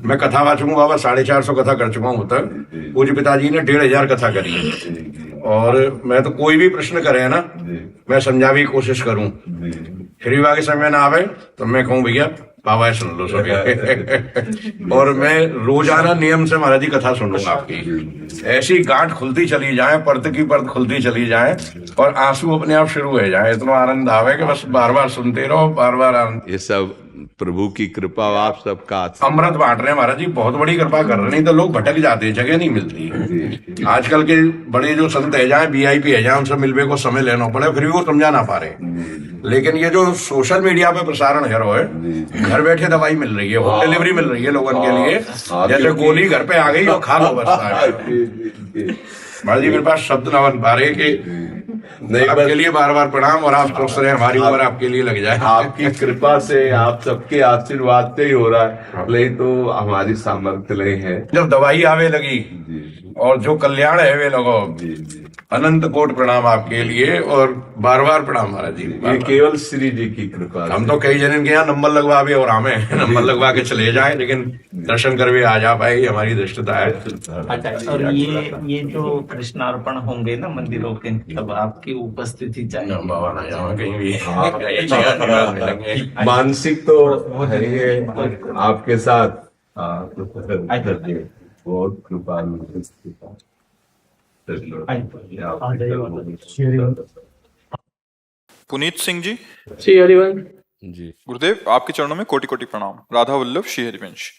मैं कथा वाचूंगा बाबा, 450 कथा कर चुका हूँ तक। पूज्य पिताजी ने 1500 कथा करी है। और मैं तो कोई भी प्रश्न करे ना, मैं समझाने की कोशिश करूं। फिर भी आगे समय ना आवे तो मैं कहूँ भैया बाबा सुन लो सभी। और मैं रोजाना नियम से महाराज जी कथा सुनूंगा आपकी। ऐसी गांठ खुलती चली जाए, परत की परत खुलती चली जाए और आंसू अपने आप शुरू हो जाए। इतना आनंद आवे कि बस बार बार सुनते रहो, बार बार आनंद। ये सब प्रभु की कृपा, आप सबका अमृत बांट रहे हैं महाराज जी, बहुत बड़ी कृपा कर रहे हैं। नहीं तो लोग भटक जाते हैं, जगह नहीं मिलती। आजकल के बड़े जो संत है जाए, VIP है जाए, उनसे मिलने को समय लेना पड़े, फिर भी वो समझा ना पा रहे। लेकिन ये जो सोशल मीडिया पे प्रसारण है, घर बैठे दवाई मिल रही है, होम डिलीवरी मिल रही है लोगों के लिए। जैसे गोली घर पे आ गई और खा लो बस। महाराज जी मेरे पास शब्द ना बन पा रहे कि आपके लिए बार बार प्रणाम। और आप सोच रहे हैं हमारी उम्र आपके लिए लग जाए। आपकी कृपा से, आप सबके आशीर्वाद से ही हो रहा है, नहीं तो हमारी सामर्थ्य नहीं है। जब दवाई आवे लगी और जो कल्याण है वे लगो, अनंत कोट प्रणाम आपके लिए और बार बार प्रणाम महाराज जी। ये केवल श्री जी की कृपा। हम तो कई जन के यहाँ नंबर लगवा भी और हमें नंबर लगवा के चले जाए, लेकिन दर्शन कर भी आ जा पाए, हमारी दृष्टता है। अच्छा, और ये जो कृष्णार्पण होंगे ना मंदिरों के, तब आपकी उपस्थिति चाहिए। बाबा ना जाओ कहीं भी। मानसिक तो है आपके साथ। बहुत कृपालु। पुनीत सिंह जी, श्री हरिवंश। जी। गुरुदेव आपके चरणों में कोटि कोटि प्रणाम। राधा वल्लभ श्री हरिवंश।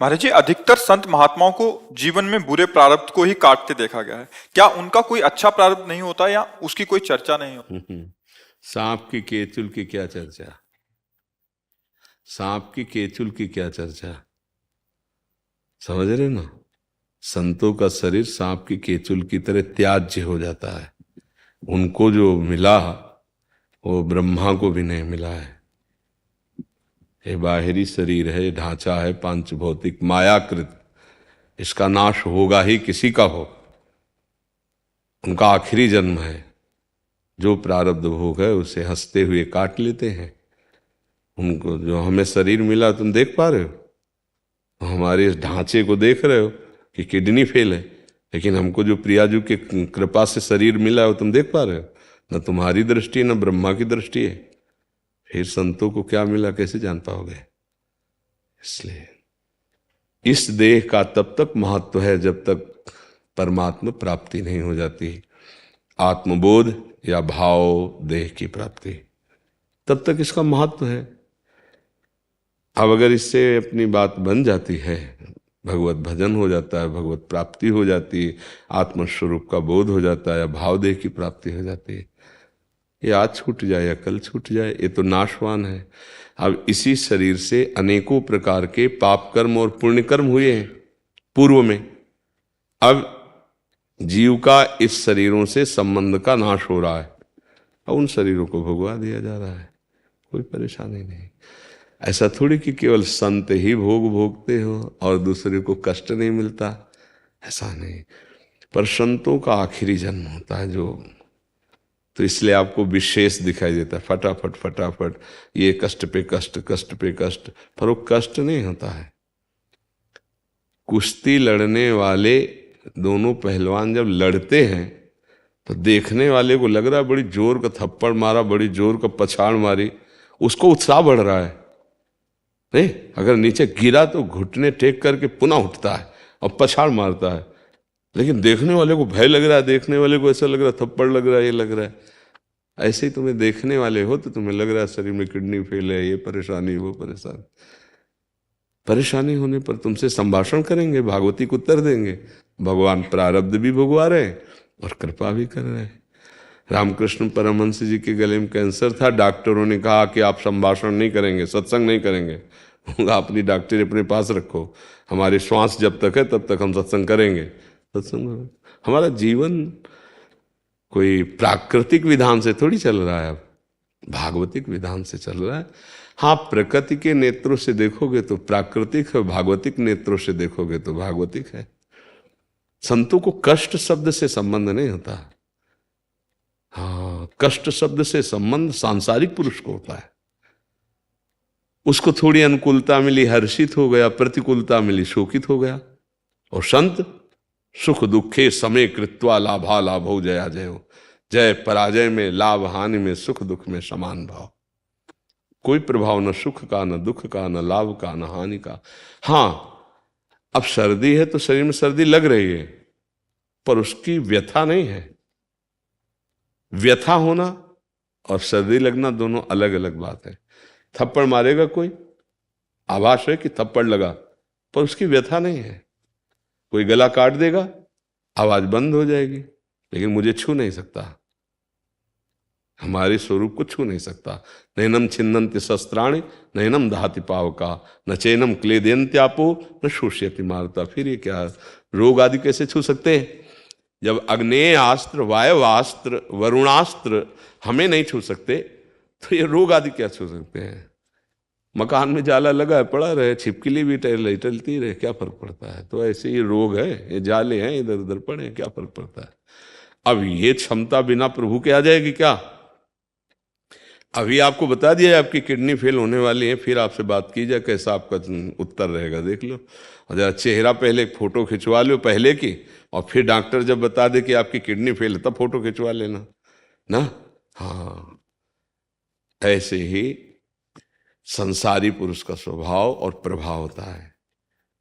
महाराज जी, अधिकतर संत महात्माओं को जीवन में बुरे प्रारब्ध को ही काटते देखा गया है। क्या उनका कोई अच्छा प्रारब्ध नहीं होता या उसकी कोई चर्चा नहीं होती? सांप की केचुल की क्या चर्चा, सांप की केचुल की क्या चर्चा, समझ रहे ना? संतों का शरीर सांप की केचुल की तरह त्याज्य हो जाता है। उनको जो मिला वो ब्रह्मा को भी नहीं मिला है। ये बाहरी शरीर है, ढांचा है पांच भौतिक मायाकृत, इसका नाश होगा ही, किसी का हो। उनका आखिरी जन्म है, जो प्रारब्ध भोग है उसे हंसते हुए काट लेते हैं। उनको जो हमें शरीर मिला, तुम देख पा रहे हो, हमारे इस ढांचे को देख रहे हो कि किडनी फेल है, लेकिन हमको जो प्रियाजू के कृपा से शरीर मिला है वो तुम देख पा रहे हो? न तुम्हारी दृष्टि न ब्रह्मा की दृष्टि है। फिर संतों को क्या मिला कैसे जान पाओगे? इसलिए इस देह का तब तक महत्व है जब तक परमात्मा प्राप्ति नहीं हो जाती, आत्मबोध या भाव देह की प्राप्ति, तब तक इसका महत्व है। अब अगर इससे अपनी बात बन जाती है, भगवत भजन हो जाता है, भगवत प्राप्ति हो जाती है, आत्मस्वरूप का बोध हो जाता है, या भाव देह की प्राप्ति हो जाती है, ये आज छूट जाए या कल छूट जाए, ये तो नाशवान है। अब इसी शरीर से अनेकों प्रकार के पाप कर्म और पुण्य कर्म हुए हैं पूर्व में। अब जीव का इस शरीरों से संबंध का नाश हो रहा है, अब उन शरीरों को भोगवा दिया जा रहा है, कोई परेशानी नहीं। ऐसा थोड़ी कि केवल संत ही भोग भोगते हो और दूसरे को कष्ट नहीं मिलता, ऐसा नहीं। पर संतों का आखिरी जन्म होता है जो, तो इसलिए आपको विशेष दिखाई देता है, फटाफट फटाफट ये कष्ट पे कष्ट, कष्ट पे कष्ट, पर वो कष्ट नहीं होता है। कुश्ती लड़ने वाले दोनों पहलवान जब लड़ते हैं तो देखने वाले को लग रहा है बड़ी जोर का थप्पड़ मारा, बड़ी जोर का पछाड़ मारी, उसको उत्साह बढ़ रहा है। नहीं, अगर नीचे गिरा तो घुटने टेक करके पुनः उठता है और पछाड़ मारता है, लेकिन देखने वाले को भय लग रहा है, देखने वाले को ऐसा लग रहा है थप्पड़ लग रहा है, ये लग रहा है। ऐसे ही तुम्हें देखने वाले हो तो तुम्हें लग रहा है शरीर में किडनी फेल है, ये परेशानी वो परेशानी। परेशानी होने पर तुमसे संभाषण करेंगे, भागवती को उत्तर देंगे। भगवान प्रारब्ध भी भोगवा रहे हैं और कृपा भी कर रहे हैं। रामकृष्ण परमहंस जी के गले में कैंसर था, डॉक्टरों ने कहा कि आप संभाषण नहीं करेंगे, सत्संग नहीं करेंगे, आप अपनी डॉक्टरी अपने पास रखो, हमारी श्वास जब तक है तब तक हम सत्संग करेंगे। सत्संग, हमारा जीवन कोई प्राकृतिक विधान से थोड़ी चल रहा है, अब भागवतिक विधान से चल रहा है। हाँ, प्रकृति के नेत्रों से देखोगे तो प्राकृतिक है, भागवतिक नेत्रों से देखोगे तो भागवतिक है। संतों को कष्ट शब्द से संबंध नहीं होता। हाँ, कष्ट शब्द से संबंध सांसारिक पुरुष को होता है। उसको थोड़ी अनुकूलता मिली, हर्षित हो गया, प्रतिकूलता मिली, शोकित हो गया। और संत सुख दुखे समय कृत्वा लाभा लाभो जया जयो, जय पराजय में, लाभ हानि में, सुख दुख में समान भाव। कोई प्रभाव न सुख का, न दुख का, न लाभ का, न हानि का। हाँ, अब सर्दी है तो शरीर में सर्दी लग रही है, पर उसकी व्यथा नहीं है। व्यथा होना और सर्दी लगना दोनों अलग अलग बात है। थप्पड़ मारेगा कोई, आभास है कि थप्पड़ लगा, पर उसकी व्यथा नहीं है। कोई गला काट देगा, आवाज बंद हो जाएगी, लेकिन मुझे छू नहीं सकता, हमारे स्वरूप को छू नहीं सकता। नैनम छिन्नन्ति शस्त्राणि नैनम दहाति पावका न चैनम क्लेदयन्त्यापो न शोष्यति मारता। फिर ये क्या, रोग आदि कैसे छू सकते हैं? जब अग्नेयास्त्र, वायवास्त्र, वरुणास्त्र हमें नहीं छू सकते तो ये रोग आदि क्या छू सकते हैं? मकान में जाला लगा है, पड़ा रहे, छिपकली भी टलती रहे, क्या फर्क पड़ता है? तो ऐसे ये रोग है, ये जाले हैं, इधर उधर पड़े, क्या फर्क पड़ता है? अब ये क्षमता बिना प्रभु के आ जाएगी क्या? अभी आपको बता दिया आपकी किडनी फेल होने वाली है, फिर आपसे बात की जाए, कैसा आपका उत्तर रहेगा देख लो। और जरा चेहरा पहले फोटो खिंचवा लो पहले की, और फिर डॉक्टर जब बता दे कि आपकी किडनी फेल है तब फोटो खिंचवा लेना ना। हाँ, ऐसे ही संसारी पुरुष का स्वभाव और प्रभाव होता है,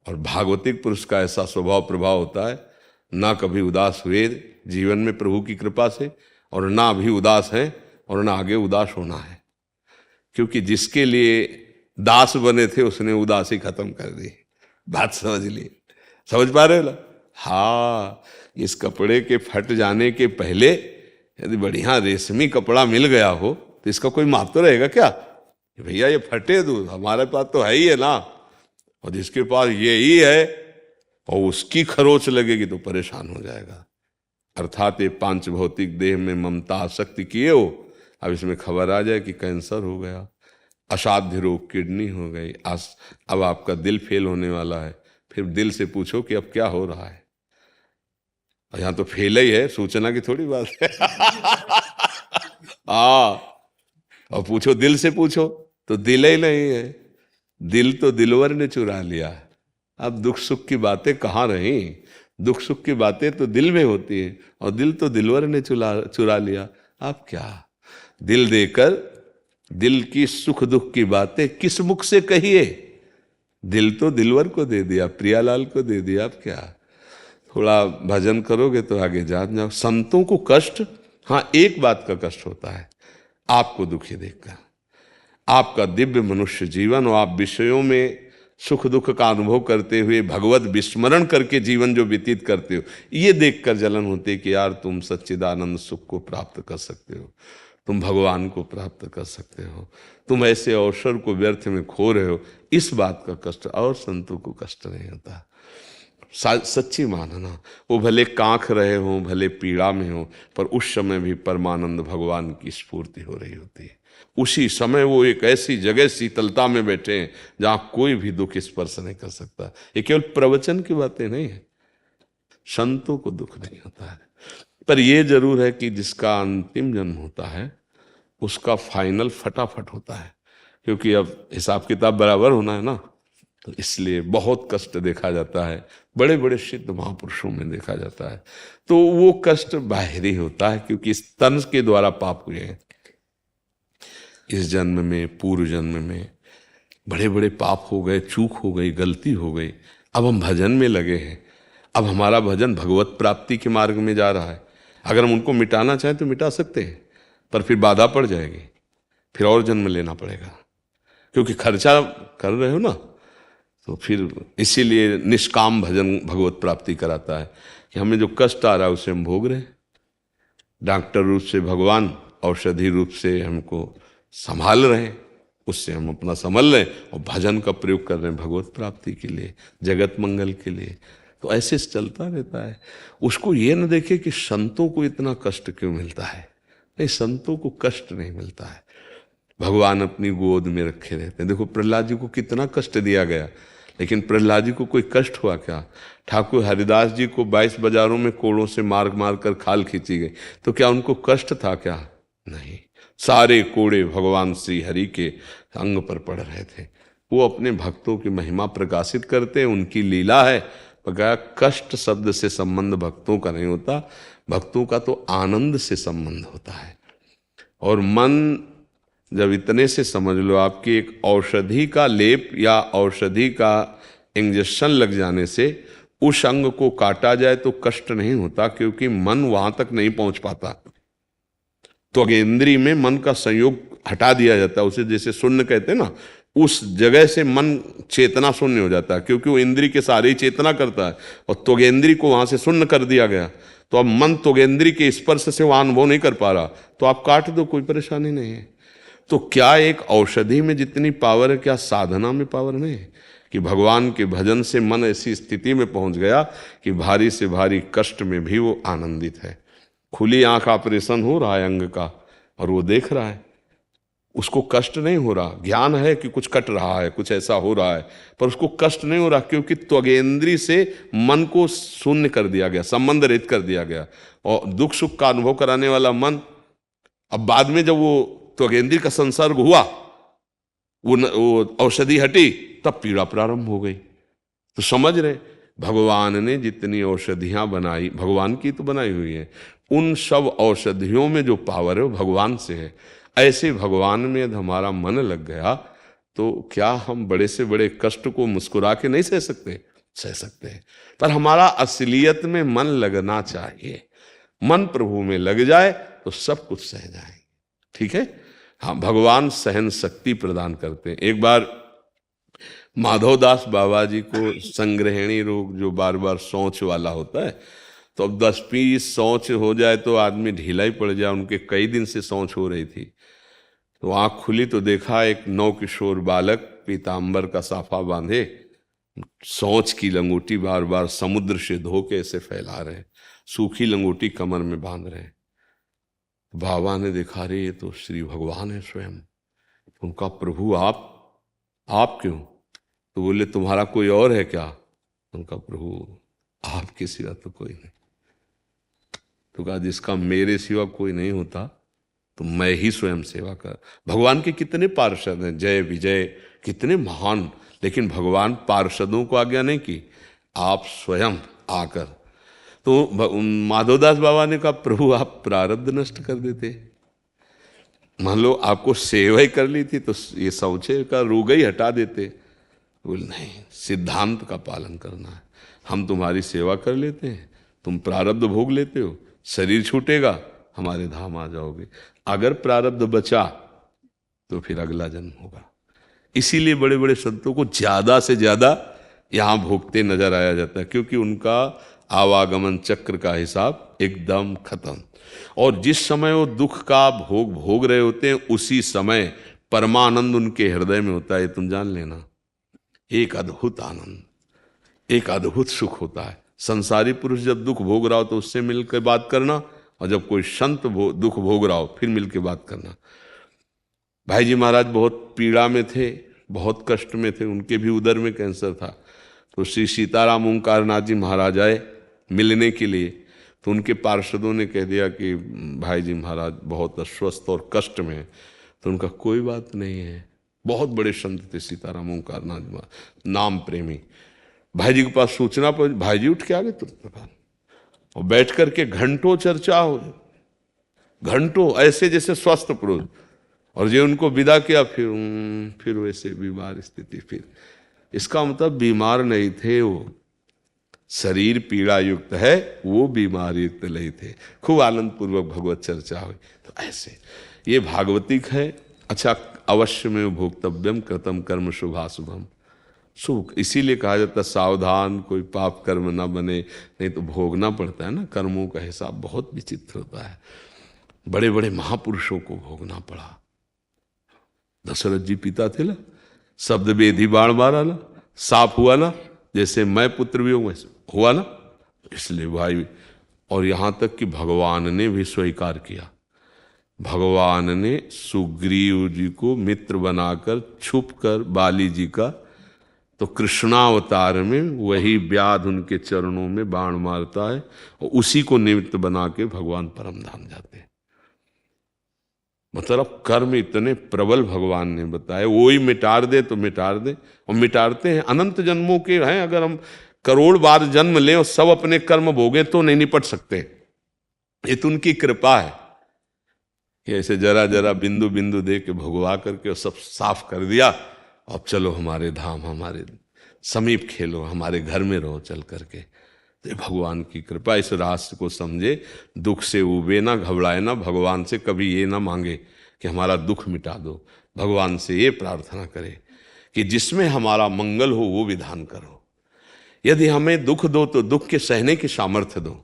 और भागवतिक पुरुष का ऐसा स्वभाव प्रभाव होता है, ना कभी उदास हुए जीवन में प्रभु की कृपा से, और ना अभी उदास है, और ना आगे उदास होना है। क्योंकि जिसके लिए दास बने थे उसने उदासी खत्म कर दी। बात समझ ली, समझ पा रहे हो ना? हाँ, इस कपड़े के फट जाने के पहले यदि बढ़िया रेशमी कपड़ा मिल गया हो तो इसका कोई माप तो रहेगा क्या कि भैया ये फटे दो, हमारे पास तो है ही है ना। और जिसके पास ये ही है और उसकी खरोच लगेगी तो परेशान हो जाएगा। अर्थात ये पांच भौतिक देह में ममता आसक्ति किए हो, अब इसमें खबर आ जाए कि कैंसर हो गया, असाध्य रोग किडनी हो गई, अब आपका दिल फेल होने वाला है। फिर दिल से पूछो कि अब क्या हो रहा है। और यहाँ तो फेल ही है, सूचना की थोड़ी बात है। और पूछो दिल से पूछो तो दिल ही नहीं है, दिल तो दिलवर ने चुरा लिया। अब दुख सुख की बातें कहाँ रही, दुख सुख की बातें तो दिल में होती है और दिल तो दिलवर ने चुरा लिया। अब क्या दिल देकर दिल की सुख दुख की बातें किस मुख से कहिए, दिल तो दिलवर को दे दिया, प्रियालाल को दे दिया। अब क्या थोड़ा भजन करोगे तो आगे जान जाओ। संतों को कष्ट, हाँ एक बात का कष्ट होता है, आपको दुखी देखकर। आपका दिव्य मनुष्य जीवन और आप विषयों में सुख दुख का अनुभव करते हुए भगवत विस्मरण करके जीवन जो व्यतीत करते हो, ये देखकर जलन होती है कि यार तुम सच्चिदानंद सुख को प्राप्त कर सकते हो, तुम भगवान को प्राप्त कर सकते हो, तुम ऐसे अवसर को व्यर्थ में खो रहे हो। इस बात का कष्ट, और संतों को कष्ट नहीं होता। सच्ची मानना, वो भले कांख रहे हों, भले पीड़ा में हो, पर उस समय भी परमानंद भगवान की स्फूर्ति हो रही होती है। उसी समय वो एक ऐसी जगह शीतलता में बैठे हैं जहां कोई भी दुख स्पर्श नहीं कर सकता। ये केवल प्रवचन की बातें नहीं है, संतों को दुख नहीं होता है। पर यह जरूर है कि जिसका अंतिम जन्म होता है उसका फाइनल फटाफट होता है, क्योंकि अब हिसाब किताब बराबर होना है ना, तो इसलिए बहुत कष्ट देखा जाता है, बड़े बड़े सिद्ध महापुरुषों में देखा जाता है। तो वो कष्ट बाहरी होता है क्योंकि इस तन के द्वारा पाप हुए हैं। इस जन्म में, पूर्व जन्म में बड़े बड़े पाप हो गए, चूक हो गई, गलती हो गई। अब हम भजन में लगे हैं, अब हमारा भजन भगवत प्राप्ति के मार्ग में जा रहा है। अगर हम उनको मिटाना चाहें तो मिटा सकते हैं, पर फिर बाधा पड़ जाएगी, फिर और जन्म लेना पड़ेगा, क्योंकि खर्चा कर रहे हो ना। तो फिर इसीलिए निष्काम भजन भगवत प्राप्ति कराता है कि हमें जो कष्ट आ रहा है उसे हम भोग रहे हैं। डॉक्टर रूप से भगवान औषधि रूप से हमको संभाल रहे हैं, उससे हम अपना संभल रहे हैं और भजन का प्रयोग कर रहे हैं भगवत प्राप्ति के लिए, जगत मंगल के लिए। तो ऐसे चलता रहता है। उसको ये न देखे कि संतों को इतना कष्ट क्यों मिलता है। नहीं, संतों को कष्ट नहीं मिलता है, भगवान अपनी गोद में रखे रहते हैं। देखो प्रहलाद जी को कितना कष्ट दिया गया, लेकिन प्रहलाद जी को कोई कष्ट हुआ क्या? ठाकुर हरिदास जी को 22 बाजारों में कोड़ों से मार मार कर खाल खींची गई, तो क्या उनको कष्ट था क्या? नहीं, सारे कोड़े भगवान श्री हरि के अंग पर पड़ रहे थे। वो अपने भक्तों की महिमा प्रकाशित करते हैं, उनकी लीला है। बकाया कष्ट शब्द से संबंध भक्तों का नहीं होता, भक्तों का तो आनंद से संबंध होता है। और मन जब इतने से समझ लो, आपकी एक औषधि का लेप या औषधि का इंजेक्शन लग जाने से उस अंग को काटा जाए तो कष्ट नहीं होता, क्योंकि मन वहां तक नहीं पहुंच पाता। तो अगेंद्री में मन का संयोग हटा दिया जाता है, उसे जैसे शून्य कहते हैं ना, उस जगह से मन चेतना शून्य हो जाता है, क्योंकि वो इंद्री के सारे ही चेतना करता है और त्वगेंद्री को वहां से शून्य कर दिया गया। तो अब मन त्वगेंद्री के स्पर्श से वहां अनुभव नहीं कर पा रहा, तो आप काट दो, कोई परेशानी नहीं है। तो क्या एक औषधि में जितनी पावर है, क्या साधना में पावर नहीं है? कि भगवान के भजन से मन ऐसी स्थिति में पहुंच गया कि भारी से भारी कष्ट में भी वो आनंदित है। खुली आंख ऑपरेशन हो रहा है अंग का और वो देख रहा है, उसको कष्ट नहीं हो रहा। ज्ञान है कि कुछ कट रहा है, कुछ ऐसा हो रहा है, पर उसको कष्ट नहीं हो रहा, क्योंकि त्वगेंद्री से मन को शून्य कर दिया गया, संबंध रहित कर दिया गया। और दुख सुख का अनुभव कराने वाला मन, अब बाद में जब वो त्वगेंद्री का संसर्ग हुआ, वो औषधि हटी, तब पीड़ा प्रारंभ हो गई। तो समझ रहे, भगवान ने जितनी औषधियां बनाई, भगवान की तो बनाई हुई है, उन सब औषधियों में जो पावर है वो भगवान से है। ऐसे भगवान में यदि हमारा मन लग गया तो क्या हम बड़े से बड़े कष्ट को मुस्कुरा के नहीं सह सकते? सह सकते हैं, पर हमारा असलियत में मन लगना चाहिए। मन प्रभु में लग जाए तो सब कुछ सह जाएंगे। ठीक है, हाँ, भगवान सहन शक्ति प्रदान करते हैं। एक बार माधवदास बाबा जी को संग्रहणी रोग, जो बार बार शौच वाला होता है, तो अब 10-20 शौच हो जाए तो आदमी ढीला ही पड़ जाए। उनके कई दिन से शौच हो रही थी, तो आंख खुली तो देखा एक नवकिशोर बालक पीतांबर का साफा बांधे शौच की लंगोटी बार बार समुद्र से धो के ऐसे फैला रहे, सूखी लंगोटी कमर में बांध रहे। बाबा ने देखा, रे ये तो श्री भगवान है स्वयं। उनका, प्रभु आप क्यों? तो बोले, तुम्हारा कोई और है क्या? उनका, प्रभु आपके सिवा तो कोई नहीं। तो कहा, जिसका मेरे सिवा कोई नहीं होता तो मैं ही स्वयं सेवा कर। भगवान के कितने पार्षद हैं, जय विजय, कितने महान, लेकिन भगवान पार्षदों को आज्ञा नहीं की, आप स्वयं आकर। तो माधवदास बाबा ने कहा, प्रभु आप प्रारब्ध नष्ट कर देते। मान लो आपको सेवा ही कर ली थी तो ये शौचे का रोग ही हटा देते। बोले, नहीं, सिद्धांत का पालन करना है। हम तुम्हारी सेवा कर लेते हैं, तुम प्रारब्ध भोग लेते हो, शरीर छूटेगा, हमारे धाम आ जाओगे। अगर प्रारब्ध बचा तो फिर अगला जन्म होगा। इसीलिए बड़े बड़े संतों को ज्यादा से ज्यादा यहां भोगते नजर आया जाता है, क्योंकि उनका आवागमन चक्र का हिसाब एकदम खत्म। और जिस समय वो दुख का भोग रहे होते हैं, उसी समय परमानंद उनके हृदय में होता है। तुम जान लेना, एक अद्भुत आनंद, एक अद्भुत सुख होता है। संसारी पुरुष जब दुख भोग रहा हो तो उससे मिलकर बात करना, और जब कोई संत दुख भोग रहा हो फिर मिलकर बात करना। भाई जी महाराज बहुत पीड़ा में थे, बहुत कष्ट में थे, उनके भी उदर में कैंसर था। तो श्री सीताराम ओंकारनाथ जी महाराज आए मिलने के लिए, तो उनके पार्षदों ने कह दिया कि भाई जी महाराज बहुत अस्वस्थ और कष्ट में है। तो उनका, कोई बात नहीं है। बहुत बड़े संत थे सीताराम ओंकारनाथ जी महाराज, नाम प्रेमी। भाई जी के पास सूचना पर भाई जी उठ के आ गए तुरंत, और बैठ करके घंटों चर्चा हो, घंटों, ऐसे जैसे स्वस्थ पुरुष। और जो उनको विदा किया, फिर वैसे बीमार स्थिति। फिर इसका मतलब बीमार नहीं थे वो, शरीर पीड़ा युक्त है, वो बीमार युक्त नहीं थे। खूब आनंद पूर्वक भगवत चर्चा हुई। तो ऐसे ये भागवतिक है। अच्छा, अवश्य में भोक्तव्यम कृतम कर्म शुभाशुभम। सुख इसीलिए कहा जाता है, सावधान कोई पाप कर्म ना बने, नहीं तो भोगना पड़ता है ना। कर्मों का हिसाब बहुत विचित्र होता है। बड़े बड़े महापुरुषों को भोगना पड़ा। दशरथ जी पिता थे ना, शब्द वेदी बाण मारा ना, साफ हुआ ना, जैसे मैं पुत्र भी हूं वैसे हुआ ना। इसलिए भाई, और यहां तक कि भगवान ने भी स्वीकार किया। भगवान ने सुग्रीव जी को मित्र बनाकर छुप कर बाली जी का, तो कृष्णावतार में वही व्याध उनके चरणों में बाण मारता है, और उसी को निमित्त बना के भगवान परम धाम जाते हैं। मतलब कर्म इतने प्रबल भगवान ने बताए, वो ही मिटार दे तो मिटार दे, और मिटारते हैं। अनंत जन्मों के हैं, अगर हम करोड़ बार जन्म लें और सब अपने कर्म भोगें तो नहीं निपट सकते। ये तो उनकी कृपा है कि ऐसे जरा जरा बिंदु बिंदु दे के भगवा करके सब साफ कर दिया। अब चलो हमारे धाम, हमारे समीप खेलो, हमारे घर में रहो चल करके। तो भगवान की कृपा। इस रहस्य को समझे, दुख से उबे ना, घबराए ना, भगवान से कभी ये ना मांगे कि हमारा दुख मिटा दो। भगवान से ये प्रार्थना करे कि जिसमें हमारा मंगल हो वो विधान करो। यदि हमें दुख दो तो दुख के सहने की सामर्थ्य दो,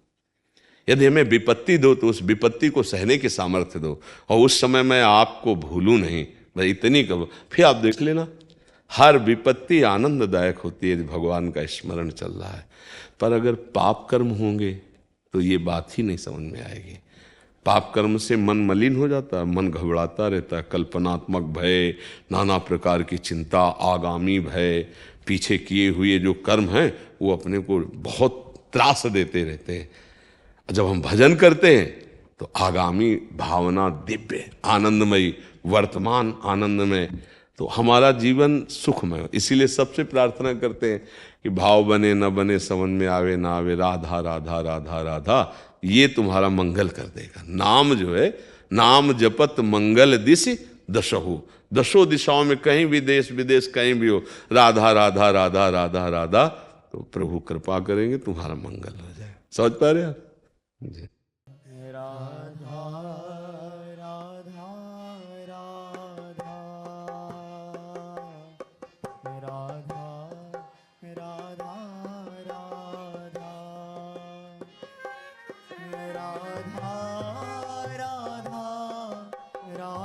यदि हमें विपत्ति दो तो उस विपत्ति को सहने की सामर्थ्य दो, और उस समय मैं आपको भूलूं नहीं, भाई इतनी करो। फिर आप देख लेना, हर विपत्ति आनंददायक होती है, भगवान का स्मरण चल रहा है। पर अगर पाप कर्म होंगे तो ये बात ही नहीं समझ में आएगी। पाप कर्म से मन मलिन हो जाता है, मन घबराता रहता है, कल्पनात्मक भय, नाना प्रकार की चिंता, आगामी भय, पीछे किए हुए जो कर्म हैं वो अपने को बहुत त्रास देते रहते हैं। जब हम भजन करते हैं तो आगामी भावना दिव्य, आनंदमयी, वर्तमान आनंदमय, तो हमारा जीवन सुखमय हो। इसीलिए सबसे प्रार्थना करते हैं कि भाव बने न बने, समझ में आवे ना आवे, राधा राधा राधा राधा, ये तुम्हारा मंगल कर देगा। नाम जो है, नाम जपत मंगल दिशि दशहु, दशों दिशाओं में कहीं भी, देश विदेश कहीं भी हो, राधा राधा राधा राधा राधा, तो प्रभु कृपा करेंगे, तुम्हारा मंगल हो जाए। समझ पा रहे आप जी? राधा राधा राधा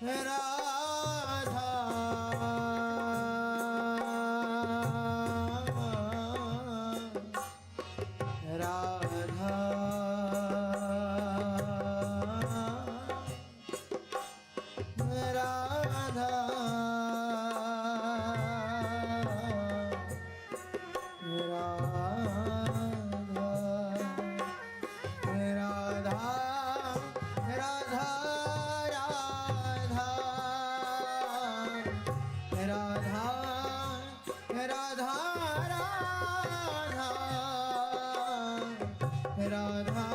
राधा राधा राधा